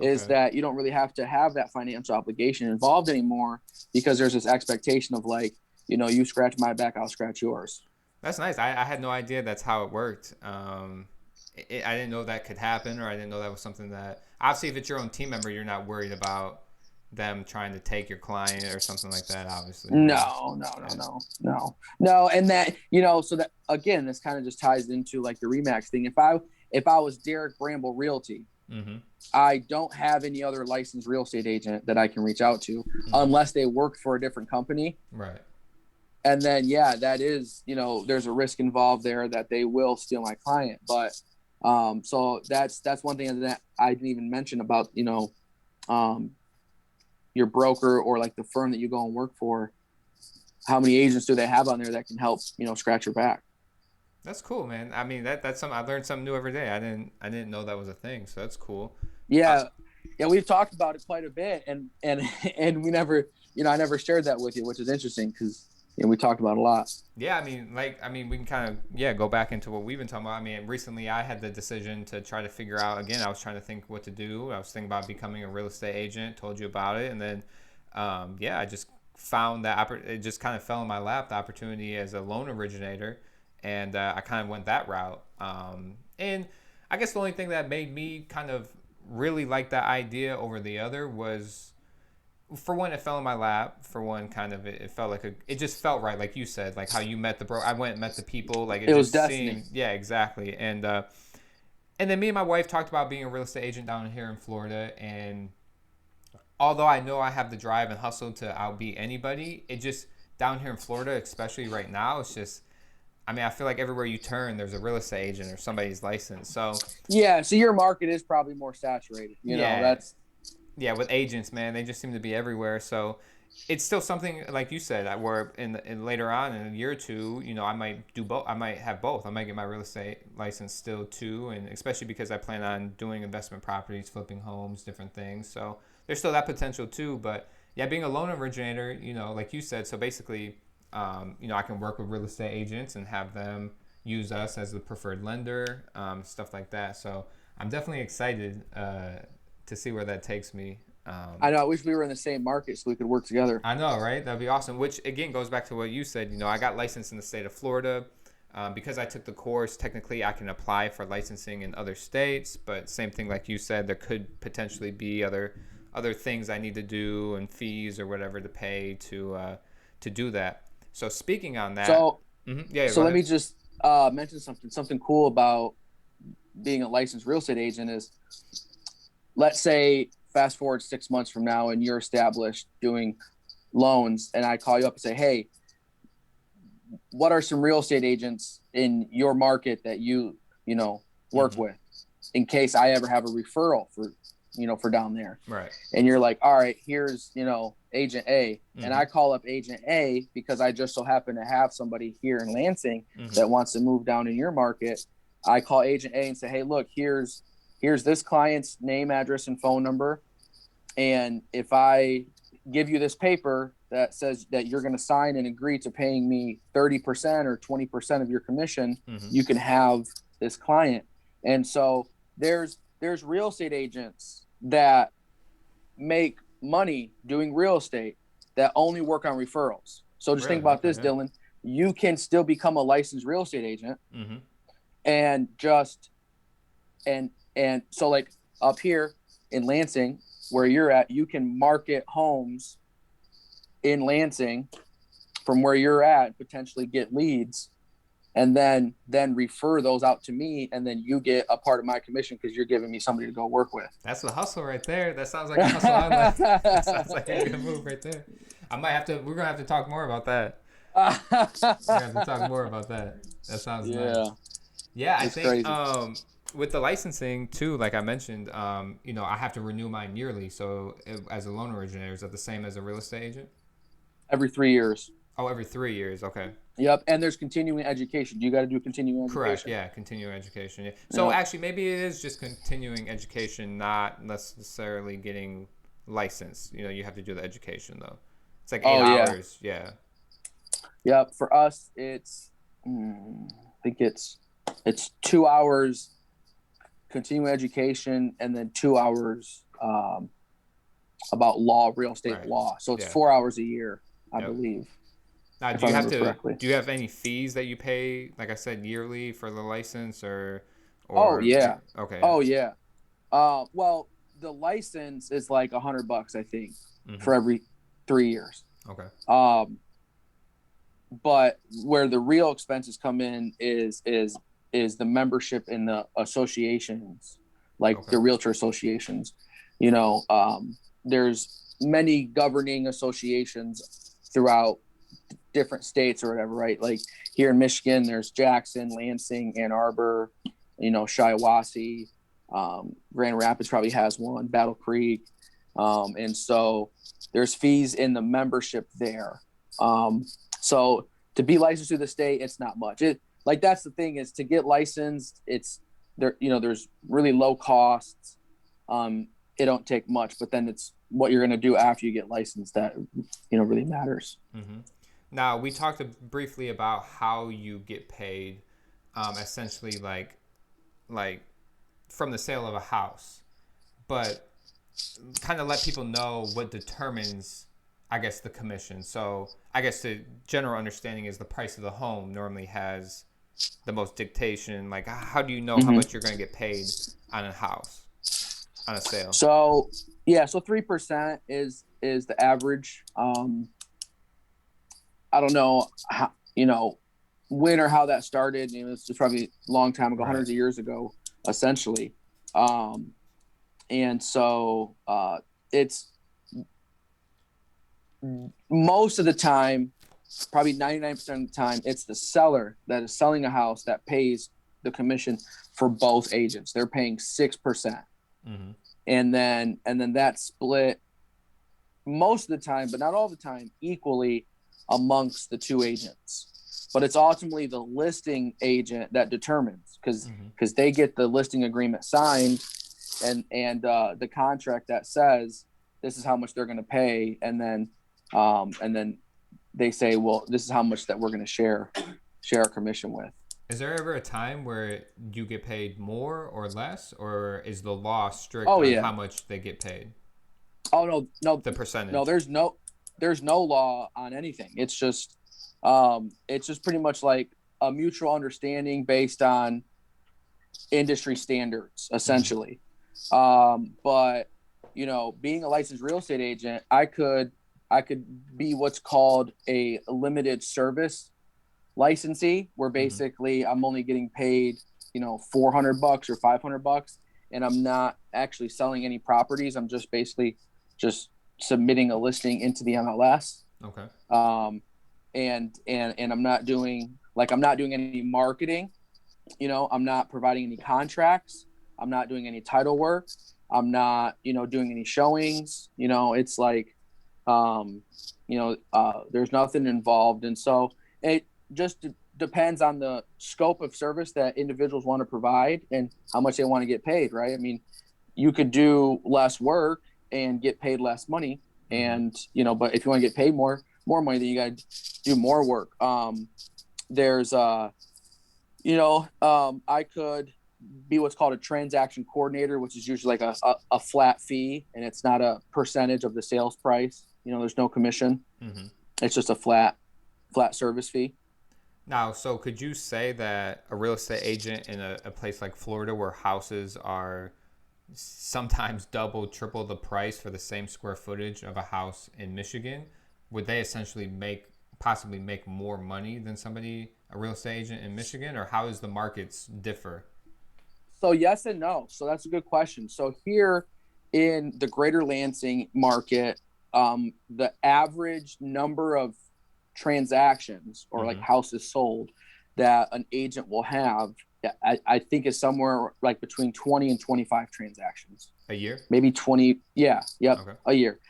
is Okay. that you don't really have to have that financial obligation involved anymore because there's this expectation of like, you scratch my back, I'll scratch yours. That's nice. I had no idea that's how it worked. I didn't know that could happen, or I didn't know that was something that obviously if it's your own team member, you're not worried about them trying to take your client or something like that. Obviously, No, no, no, Yeah. no, no, no. And that, so that again, this kind of just ties into like the Remax thing. If I was Derek Bramble Realty, Mm-hmm. I don't have any other licensed real estate agent that I can reach out to Mm-hmm. unless they work for a different company. Right. And then, yeah, that is, there's a risk involved there that they will steal my client. But so that's one thing that I didn't even mention about, um, your broker or like the firm that you go and work for. How many agents do they have on there that can help, scratch your back? That's cool, man. I mean, that's something I learned something new every day. I didn't know that was a thing, so that's cool. Uh, Yeah. Yeah. We've talked about it quite a bit, and and we never, I never shared that with you, which is interesting because, we talked about it a lot. Yeah, I mean, we can kind of go back into what we've been talking about. I mean, recently I had the decision to try to figure out again. I was trying to think what to do. I was thinking about becoming a real estate agent. Told you about it, and then yeah, I just found that it just kind of fell in my lap the opportunity as a loan originator, and I kind of went that route. And I guess the only thing that made me kind of really like that idea over the other was for one, it fell in my lap. For one, kind of, it felt like it just felt right, like you said, like how you met the bro. I went and met the people, like it It was just destiny. seemed, yeah, exactly. And then me and my wife talked about being a real estate agent down here in Florida. And although I know I have the drive and hustle to outbeat anybody, it just down here in Florida, especially right now, it's just. I mean, I feel like everywhere you turn, there's a real estate agent or somebody's licensed. So, Yeah. So your market is probably more saturated. yeah, That's yeah, with agents, man, they just seem to be everywhere. So it's still something like you said, where in later on in a year or two, I might do both. I might have both. I might get my real estate license still too, and especially because I plan on doing investment properties, flipping homes, different things. So there's still that potential too. But Yeah, being a loan originator, like you said, so basically, I can work with real estate agents and have them use us as the preferred lender, stuff like that. So I'm definitely excited to see where that takes me. I know. I wish we were in the same market so we could work together. I know, right? That'd be awesome. Which again goes back to what you said. I got licensed in the state of Florida. Because I took the course, technically I can apply for licensing in other states, but same thing like you said, there could potentially be other things I need to do and fees or whatever to pay to do that. So speaking on that, So, yeah, so go let me ahead. just mention something cool about being a licensed real estate agent is, let's say fast forward 6 months from now and you're established doing loans, and I call you up and say, hey, what are some real estate agents in your market that you work with, in case I ever have a referral for down there. Right. And you're like, all right, here's agent A. And I call up agent A because I just so happen to have somebody here in Lansing that wants to move down in your market. I call agent A and say, hey, look, here's this client's name, address, and phone number, and if I give you this paper that says that you're going to sign and agree to paying me 30% or 20% of your commission, you can have this client. And so there's real estate agents that make money doing real estate that only work on referrals. So just think about this, Dylan. You can still become a licensed real estate agent and so like up here in Lansing, where you're at, you can market homes in Lansing from where you're at, potentially get leads, and then refer those out to me, and then you get a part of my commission because you're giving me somebody to go work with. That's the hustle right there. That sounds like a hustle. That sounds like a good move right there. We're gonna have to talk more about that. We're gonna have to talk more about that. That sounds nice. Yeah, I think with the licensing too, like I mentioned, I have to renew mine yearly. So as a loan originator, is that the same as a real estate agent? Every 3 years. Oh, every 3 years. Okay. Yep. And there's continuing education. You got to do continuing education. Correct. Yeah. Continuing education. Yeah. So actually, maybe it is just continuing education, not necessarily getting licensed. You have to do the education though. It's like 8 hours. Yeah. Yep. For us, it's, I think it's 2 hours continuing education, and then 2 hours about real estate law. So it's 4 hours a year, I believe. Now, do you have any fees that you pay, like I said, yearly for the license or Oh yeah. Okay. Oh yeah. Well, the license is like $100, I think, for every 3 years. Okay. But where the real expenses come in is the membership in the associations, like the realtor associations. There's many governing associations throughout different states or whatever, right? Like here in Michigan, there's Jackson, Lansing, Ann Arbor, Shiawassee, Grand Rapids probably has one, Battle Creek. And so there's fees in the membership there. So to be licensed through the state, it's not much. That's the thing, is to get licensed, it's there, there's really low costs. It don't take much, but then it's what you're going to do after you get licensed that, really matters. Now, we talked briefly about how you get paid, essentially like from the sale of a house, but kind of let people know what determines, I guess, the commission. So I guess the general understanding is the price of the home normally has the most dictation. Like, how do you know how much you're going to get paid on a house, on a sale? So 3% is the average. I don't know how, when or how that started. It's probably a long time ago, hundreds of years ago, essentially. And so it's most of the time, probably 99% of the time, it's the seller that is selling a house that pays the commission for both agents. They're paying 6%. And then that's split most of the time, but not all the time, equally amongst the two agents. But it's ultimately the listing agent that determines, because they get the listing agreement signed and the contract that says this is how much they're going to pay. And then they say, well, this is how much that we're going to share our commission with. Is there ever a time where you get paid more or less, or is the law strict Oh, on yeah. how much they get paid? Oh, no, The percentage. no, there's no law on anything. It's just pretty much like a mutual understanding based on industry standards, essentially. But being a licensed real estate agent, I could be what's called a limited service licensee, where basically I'm only getting paid, $400 or $500, and I'm not actually selling any properties. I'm just basically just submitting a listing into the MLS. Okay. And I'm not doing any marketing. I'm not providing any contracts. I'm not doing any title work. I'm not, doing any showings. It's like, there's nothing involved. And so it just depends on the scope of service that individuals want to provide and how much they want to get paid, right? I mean, you could do less work and get paid less money. And, but if you want to get paid more money, then you got to do more work. I could be what's called a transaction coordinator, which is usually like a flat fee, and it's not a percentage of the sales price. There's no commission. It's just a flat service fee. Now, so could you say that a real estate agent in a place like Florida, where houses are sometimes double, triple the price for the same square footage of a house in Michigan, would they essentially possibly make more money than a real estate agent in Michigan, or how does the markets differ? So yes and no. So that's a good question. So here in the greater Lansing market, the average number of transactions or like houses sold that an agent will have, I think is somewhere like between 20 and 25 transactions. A year? Maybe 20. Yeah. Yep. Okay. A year.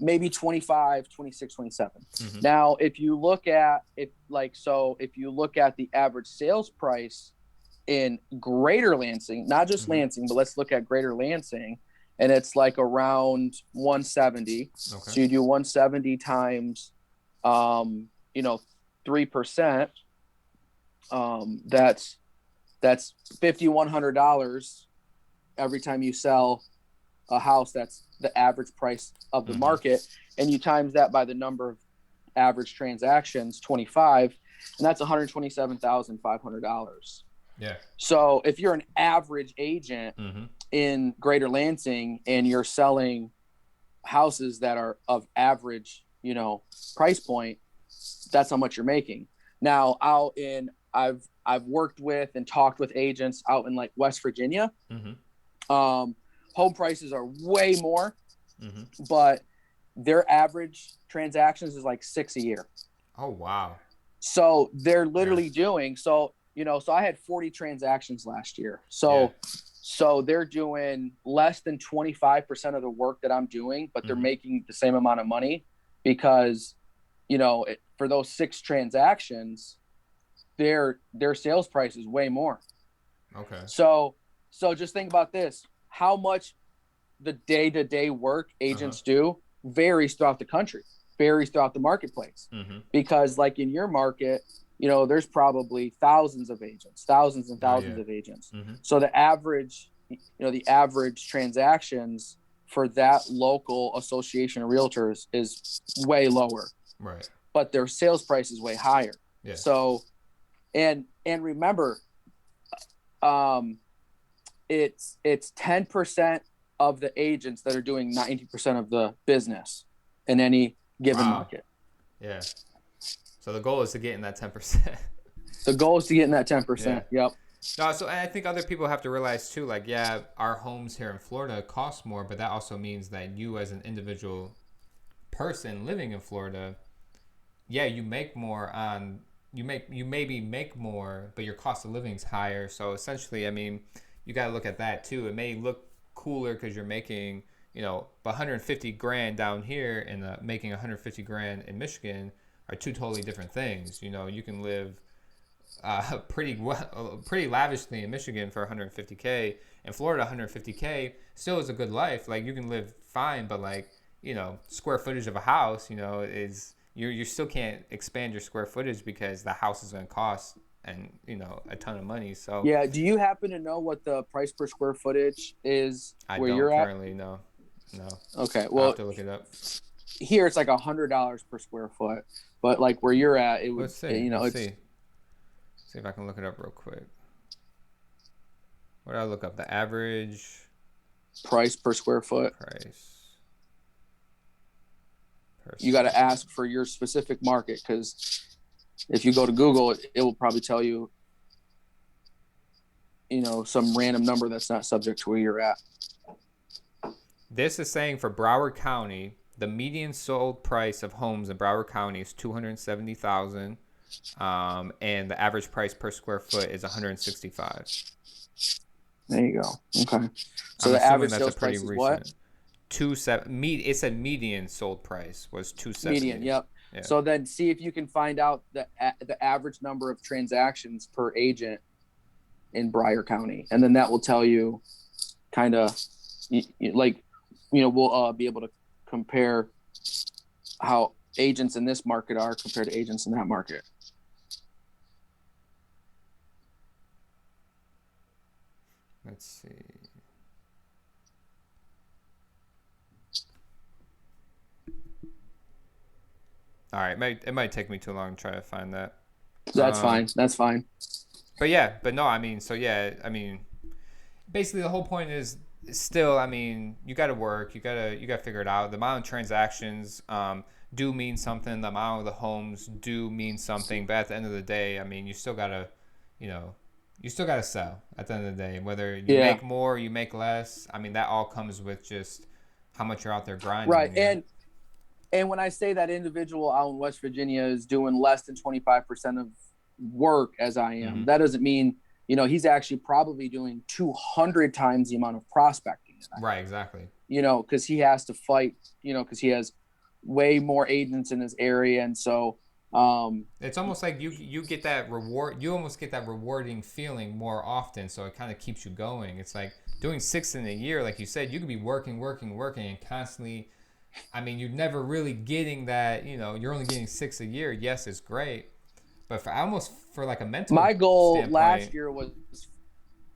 Maybe 25, 26, 27. Now, if you look at the average sales price in greater Lansing, not just Lansing, but let's look at greater Lansing, and it's like around 170. Okay. So you do 170 times 3%. That's $5,100 every time you sell a house. That's the average price of the market, and you times that by the number of average transactions, 25, and that's $127,500. Yeah. So if you're an average agent in greater Lansing and you're selling houses that are of average, price point, that's how much you're making. Now I've worked with and talked with agents out in like West Virginia. Home prices are way more, but their average transactions is like 6 a year. Oh, wow. So they're literally doing, so I had 40 transactions last year. So they're doing less than 25% of the work that I'm doing, but they're making the same amount of money because, for those 6 transactions, their sales price is way more. Okay. So just think about this. How much the day-to-day work agents do varies throughout the country, varies throughout the marketplace. Because like in your market, there's probably thousands and thousands of agents. So the average transactions for that local association of realtors is way lower. Right. But their sales price is way higher. Yeah. So, and remember, it's 10% of the agents that are doing 90% of the business in any given market. Yeah. So the goal is to get in that 10%. The goal is to get in that 10%. Yeah. Yep. No, so I think other people have to realize too, like, our homes here in Florida cost more, but that also means that you as an individual person living in Florida, you make more you maybe make more, but your cost of living is higher. So essentially, I mean, you got to look at that too. It may look cooler because you're making, $150,000 down here and making $150,000 in Michigan are two totally different things. You can live pretty lavishly in Michigan for $150K. In Florida, $150K still is a good life. Like, you can live fine, but like, square footage of a house, is you still can't expand your square footage because the house is going to cost and a ton of money. So yeah, do you happen to know what the price per square footage is I where don't you're at? currently know. No. Okay, I'll have well, to look it up. here it's like $100 per square foot, but like where you're at, it would, Let's see. Let's see if I can look it up real quick. What did I look up? The average price per square foot. Price. You got to ask for your specific market, because if you go to Google, it will probably tell you, some random number that's not subject to where you're at. This is saying for Broward County, the median sold price of homes in Broward County is $270,000, and the average price per square foot is $165. There you go. Okay. So I'm the average that's sales a pretty price is recent. what? It said median sold price was $270. Median, yep. Yeah. So then see if you can find out the average number of transactions per agent in Broward County, and then that will tell you kind of we'll be able to compare how agents in this market are compared to agents in that market. Let's see. All right, it might take me too long to try to find that. That's fine. That's fine. But no, basically the whole point is still, you got to work, you got to figure it out. The amount of transactions do mean something. The amount of the homes do mean something. But at the end of the day, you still got to, you still got to sell at the end of the day. Whether you make more, you make less. That all comes with just how much you're out there grinding. Right. And when I say that individual out in West Virginia is doing less than 25% of work as I am, that doesn't mean, he's actually probably doing 200 times the amount of prospecting. Right, exactly. Because he has to fight, because he has way more agents in his area. And so it's almost like you get that reward. You almost get that rewarding feeling more often. So it kind of keeps you going. It's like doing 6 in a year. Like you said, you could be working and constantly, you're never really getting that, you're only getting 6 a year. Yes, it's great. But for like a mental my goal standpoint, last year was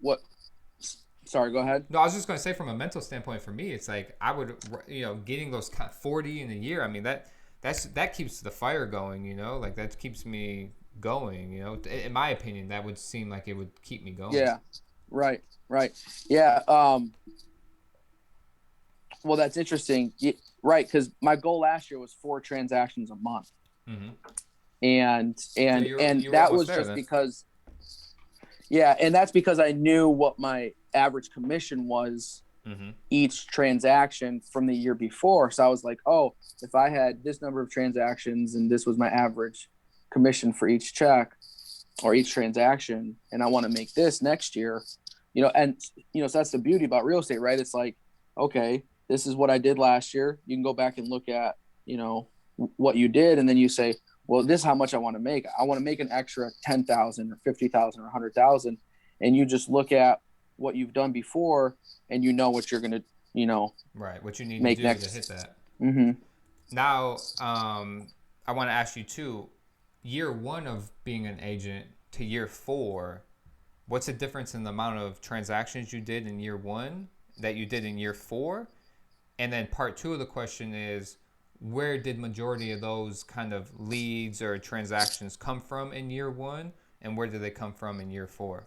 what? Sorry, go ahead. No, I was just going to say from a mental standpoint for me, it's like I would, getting those 40 in a year. That keeps the fire going, like that keeps me going, in my opinion, that would seem like it would keep me going. Yeah. Right. Yeah. Well, that's interesting. Right. Cause my goal last year was 4 transactions a month. Mm-hmm. And that was just because, and that's because I knew what my average commission was each transaction from the year before. So I was like, oh, if I had this number of transactions and this was my average commission for each check or each transaction, and I want to make this next year, so that's the beauty about real estate, right? It's like, okay, this is what I did last year. You can go back and look at, what you did. And then you say, well, this is how much I want to make. I want to make an extra 10,000 or 50,000 or 100,000. And you just look at what you've done before and what you're going to, right. What you need make to do next. To hit that. Mm-hmm. Now, I want to ask you too, year 1 of being an agent to year 4, what's the difference in the amount of transactions you did in year 1 that you did in year 4? And then part 2 of the question is, where did majority of those kind of leads or transactions come from in year 1, and where did they come from in year 4?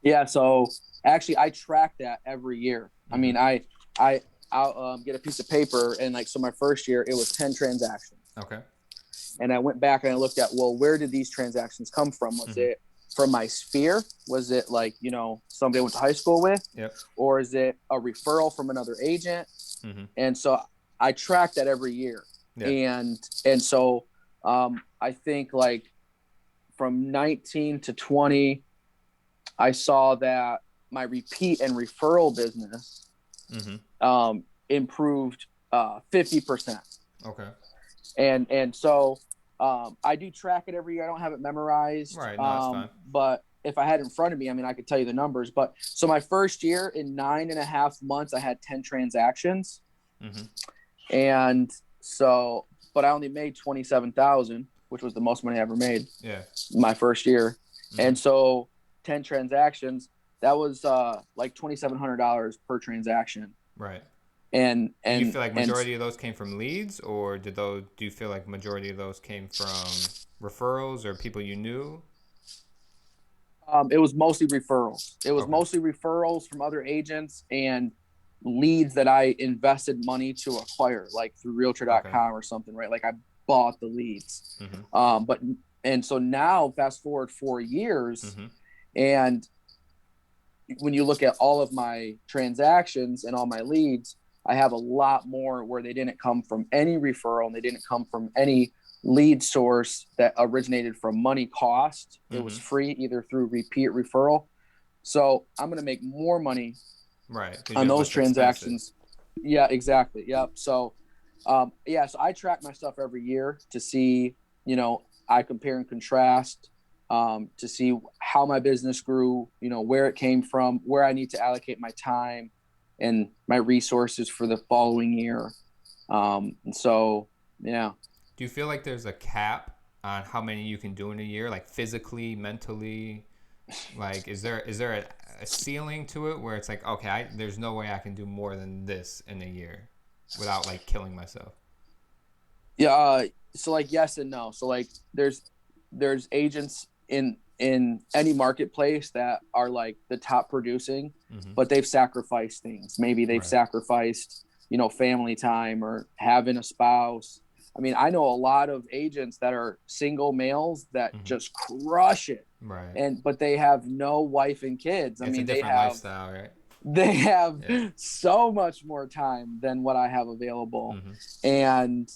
Yeah. So actually I track that every year. I'll get a piece of paper and so my first year it was 10 transactions. Okay. And I went back and I looked at, well, where did these transactions come from? Was it from my sphere? Was it somebody I went to high school with? Yep. Or is it a referral from another agent? And so I track that every year. Yeah. And so I think from 19 to 20, I saw that my repeat and referral business improved 50%. Okay. And so I do track it every year. I don't have it memorized. Right. No, that's fine. But if I had it in front of me, I could tell you the numbers. But so my first year, in 9.5 months, I had 10 transactions. And so, but I only made 27,000, which was the most money I ever made. Yeah. My first year. And so 10 transactions, that was like $2,700 per transaction. Right. And Do you feel like majority of those came from leads, or do you feel like majority of those came from referrals or people you knew? It was mostly referrals. It was Okay. mostly referrals from other agents and leads that I invested money to acquire, like through Realtor.com or something, right? Like I bought the leads. And so now, fast forward 4 years, and when you look at all of my transactions and all my leads, I have a lot more where they didn't come from any referral and they didn't come from any lead source that originated from money cost. It was free either through repeat referral. So I'm going to make more money on those transactions. Expenses. Yeah, exactly. Yep. So, so I track my stuff every year to see, I compare and contrast to see how my business grew, where it came from, where I need to allocate my time and my resources for the following year. And so, yeah. Do you feel like there's a cap on how many you can do in a year, like physically, mentally? Like, is there a ceiling to it where it's like, okay, there's no way I can do more than this in a year without like killing myself? Yeah. So like, yes and no. So like there's agents in any marketplace that are like the top producing, but they've sacrificed things. Maybe they've sacrificed, family time or having a spouse. I mean, I know a lot of agents that are single males that just crush it. Right. But they have no wife and kids. It's a different lifestyle, right? They have so much more time than what I have available. And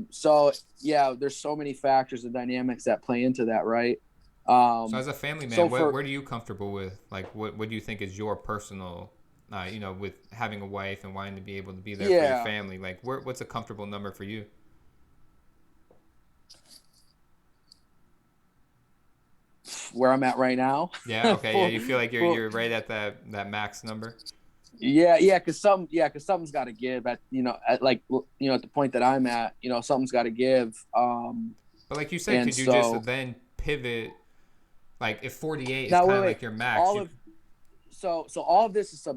so, yeah, there's so many factors and dynamics that play into that, right? So as a family man, what are you comfortable with? Like, what do you think is your personal, with having a wife and wanting to be able to be there for your family? Like, what's a comfortable number for you? Where I'm at right now. Yeah. Okay. Yeah. You feel like you're right at that max number. Yeah. Cause something's got to give at the point that I'm at, something's got to give. But like you said, could you just then pivot? Like if 48 is kind of like your max. So all of this is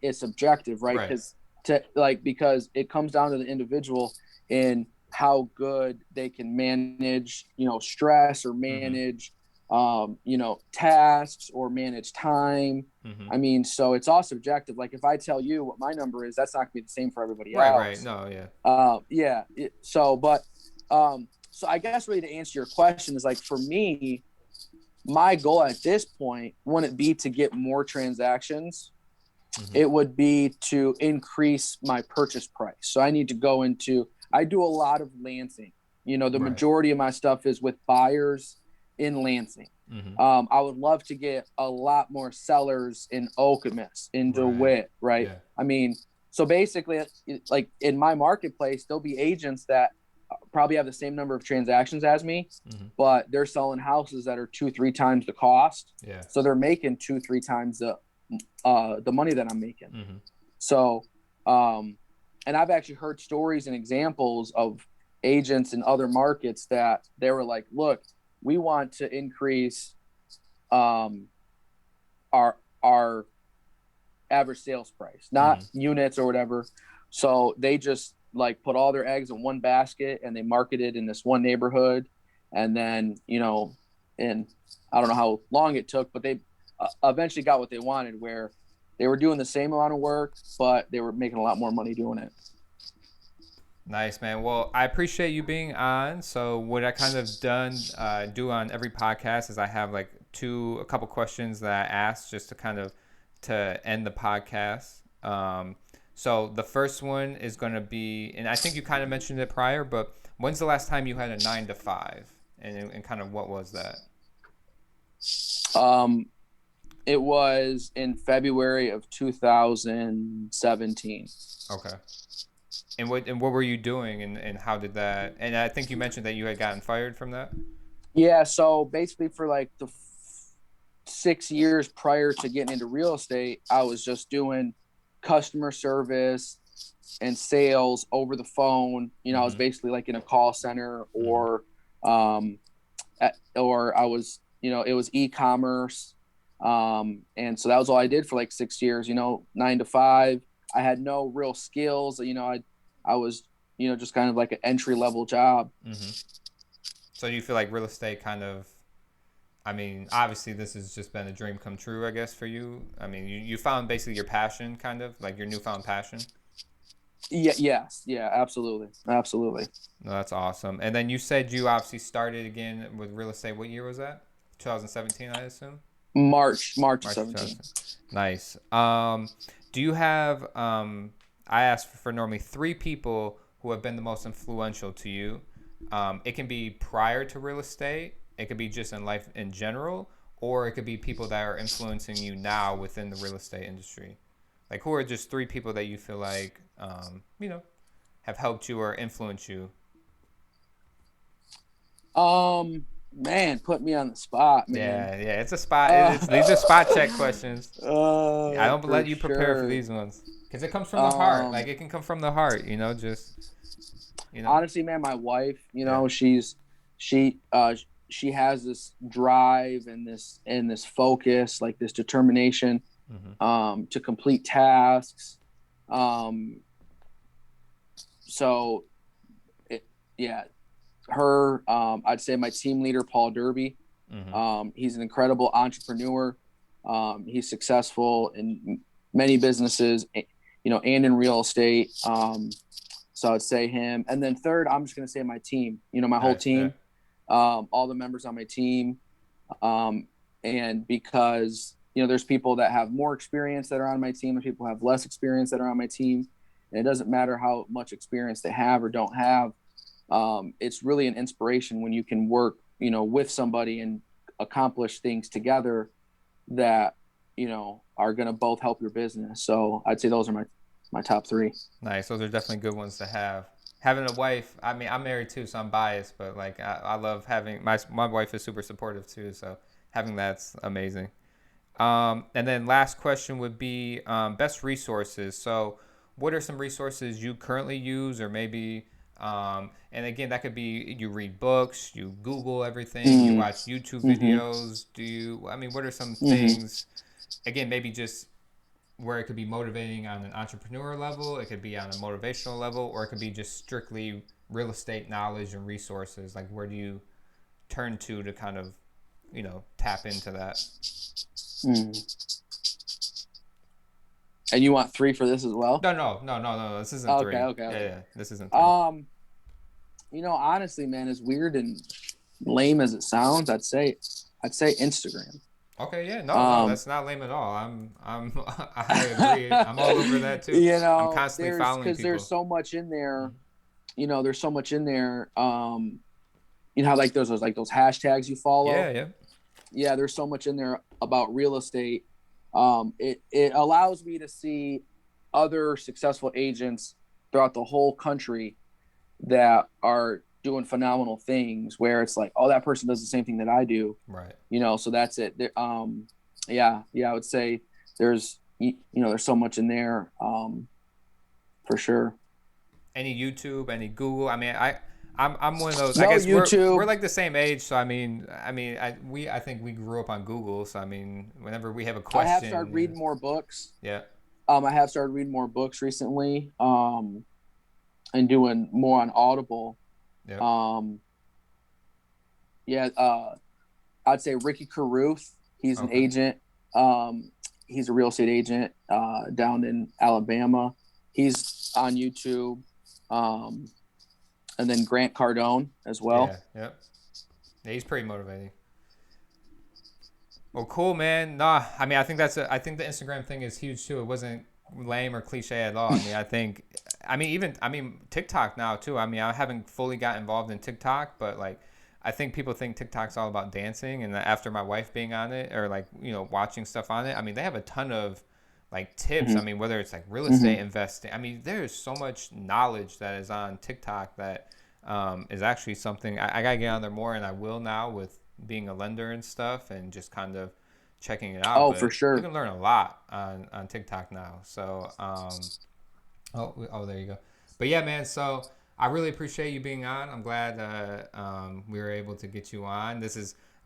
it's subjective, right? Because it comes down to the individual in how good they can manage, stress or manage, tasks or manage time. I mean, so it's all subjective. Like if I tell you what my number is, that's not gonna be the same for everybody else. Right. No. Yeah. So I guess really to answer your question is like, for me, my goal at this point wouldn't be to get more transactions. It would be to increase my purchase price. So I need to go into, I do a lot of Lansing. The majority of my stuff is with buyers in Lansing. I would love to get a lot more sellers in Okemos, in DeWitt, right? Yeah. I mean, so basically, like in my marketplace, there'll be agents that probably have the same number of transactions as me, but they're selling houses that are 2-3 times the cost. Yeah. So they're making 2-3 times the money that I'm making. So, and I've actually heard stories and examples of agents in other markets that they were like, look, we want to increase our average sales price, not units or whatever. So they just like put all their eggs in one basket and they marketed in this one neighborhood. And then, and I don't know how long it took, but they eventually got what they wanted, where they were doing the same amount of work, but they were making a lot more money doing it. Nice, man. Well, I appreciate you being on. So what I kind of do on every podcast is I have like a couple questions that I ask just to end the podcast. So the first one is going to be, and I think you kind of mentioned it prior, but when's the last time you had a 9-to-5 and kind of what was that? It was in February of 2017. Okay. And what were you doing and how did that, and I think you mentioned that you had gotten fired from that? Yeah. So basically for like the 6 years prior to getting into real estate, I was just doing customer service, and sales over the phone. You know, I was basically like in a call center, or or I was, you know, it was e-commerce. And so that was all I did for like 6 years, you know, 9 to 5. I had no real skills. You know, I was, you know, just kind of like an entry level job. So you feel like real estate kind of, I mean, obviously this has just been a dream come true, I guess, for you. I mean, you found basically your passion, kind of like your newfound passion. Yeah. Yes. Yeah, absolutely. Absolutely. No, that's awesome. And then you said you obviously started again with real estate. What year was that? 2017, I assume. March March 17. 2000. Nice. Do you have? I ask for normally 3 people who have been the most influential to you. It can be prior to real estate. It could be just in life in general, or it could be people that are influencing you now within the real estate industry. Like, who are just 3 people that you feel like, you know, have helped you or influenced you? Man, put me on the spot, man. Yeah, it's a spot. These are spot check questions. I don't let you prepare for sure. these ones because it comes from the heart. Like, it can come from the heart, you know. Honestly, man, my wife, you Yeah. know, she has this drive and this focus, like this determination, to complete tasks. So, yeah, her, I'd say my team leader, Paul Derby. He's an incredible entrepreneur. He's successful in many businesses, you know, and in real estate. So I'd say him. And then third, I'm just going to say my team, you know, my whole team, all the members on my team. And because, you know, there's people that have more experience that are on my team and people who have less experience that are on my team. And it doesn't matter how much experience they have or don't have. It's really an inspiration when you can work, you know, with somebody and accomplish things together that, you know, are going to both help your business. So I'd say those are my top 3. Nice. Those are definitely good ones to have. Having a wife, I mean, I'm married too, so I'm biased, but like I love having my wife is super supportive too, so having that's amazing. And then last question would be best resources. So what are some resources you currently use, or maybe and again, that could be you read books, you Google everything, you watch YouTube videos. I mean, what are some things, again, maybe just where it could be motivating on an entrepreneur level, it could be on a motivational level, or it could be just strictly real estate knowledge and resources. Like, where do you turn to kind of, you know, tap into that? And you want 3 for this as well? No. This isn't 3. Okay. Yeah. This isn't 3. You know, honestly, man, as weird and lame as it sounds, I'd say Instagram. Okay, yeah, no, that's not lame at all. I agree. I'm all over that too. You know, I'm constantly following people. Because there's so much in there. You know, there's so much in there. You know how like those hashtags you follow. Yeah. There's so much in there about real estate. It allows me to see other successful agents throughout the whole country that are doing phenomenal things, where it's like, oh, that person does the same thing that I do. Right. You know, so that's it. Yeah, I would say there's so much in there, for sure. Any YouTube, any Google? I mean, I'm one of those. No, I guess YouTube. we're like the same age, so I think we grew up on Google. So I mean, whenever we have a question, I have started reading more books. Yeah. I have started reading more books recently, and doing more on Audible. Yep. I'd say Ricky Carruth. He's an agent. He's a real estate agent down in Alabama. He's on YouTube. And then Grant Cardone as well. Yeah, he's pretty motivating. Well, cool, man. Nah, I mean, I think the Instagram thing is huge too. It wasn't lame or cliche at all. I mean, TikTok now too. I mean, I haven't fully got involved in TikTok, but like, I think people think TikTok's all about dancing, and after my wife being on it, or like, you know, watching stuff on it, I mean, they have a ton of like tips. I mean, whether it's like real estate investing, I mean, there's so much knowledge that is on TikTok that is actually something I gotta get on there more, and I will now with being a lender and stuff, and just kind of checking it out. Oh, but for sure. you can learn a lot on TikTok now. So Oh, there you go. But yeah, man. So I really appreciate you being on. I'm glad we were able to get you on.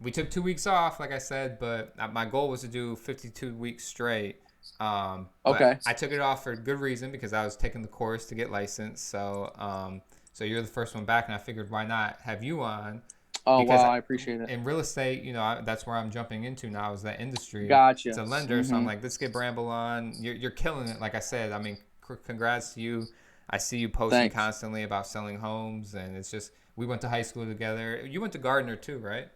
We took 2 weeks off, like I said, but my goal was to do 52 weeks straight. But Okay. I took it off for a good reason because I was taking the course to get licensed. So you're the first one back, and I figured why not have you on Oh, because wow. I appreciate it. in real estate, that's where I'm jumping into now is that industry. It's Gotcha. a lender, so I'm Mm-hmm. like, let's get Bramble on. You're killing it, like I said. I mean, congrats to you. I see you posting Thanks. constantly about selling homes, and it's just we went to high school together. You went to Gardner too, right?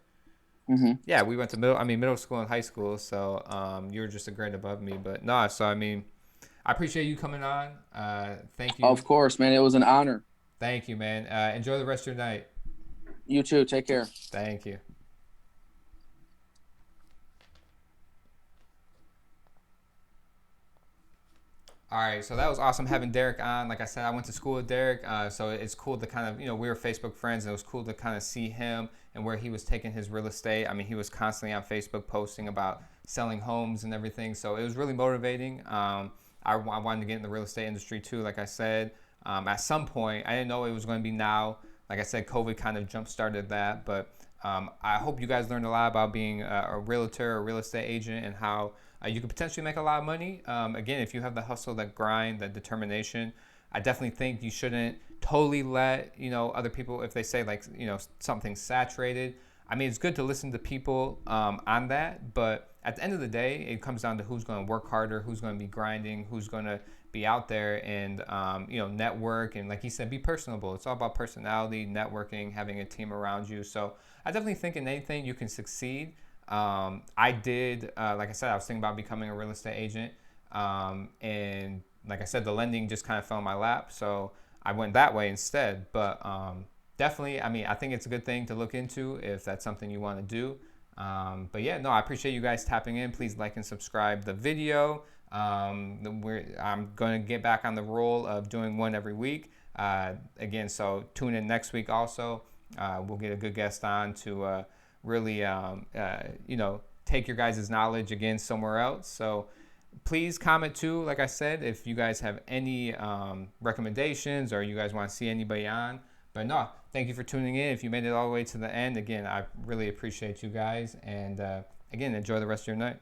Mm-hmm. Yeah, we went to middle school and high school. So you were just a grade above me, but no. So I mean, I appreciate you coming on. Thank you, Of course, man. It was an honor. thank you, man. Enjoy the rest of your night. You too. Take care. Thank you. All right, so that was awesome having Derek on. Like I said, I went to school with Derek, so it's cool to kind of, we were Facebook friends, and it was cool to kind of see him and where he was taking his real estate. I mean, he was constantly on Facebook posting about selling homes and everything, so it was really motivating. I wanted to get in the real estate industry too, like I said. At some point, I didn't know it was going to be now. Like I said, COVID kind of jump started that, but I hope you guys learned a lot about being a realtor, a real estate agent, and how you could potentially make a lot of money. Again, if you have the hustle, that grind, that determination, I definitely think you shouldn't totally let other people, if they say like something's saturated. I mean, it's good to listen to people on that, but at the end of the day, it comes down to who's going to work harder, who's going to be grinding, who's going to be out there and network, and like he said, be personable. It's all about personality, networking, having a team around you. So I definitely think in anything you can succeed. I did, like I said, I was thinking about becoming a real estate agent. And like I said, the lending just kind of fell in my lap. So I went that way instead. But definitely, I mean, I think it's a good thing to look into if that's something you want to do. But yeah, no, I appreciate you guys tapping in. Please like and subscribe the video. I'm going to get back on the roll of doing one every week. Again, so tune in next week also. We'll get a good guest on to really, take your guys' knowledge again somewhere else. So please comment too, like I said, if you guys have any recommendations or you guys want to see anybody on. But no, thank you for tuning in. If you made it all the way to the end, again, I really appreciate you guys. And again, enjoy the rest of your night.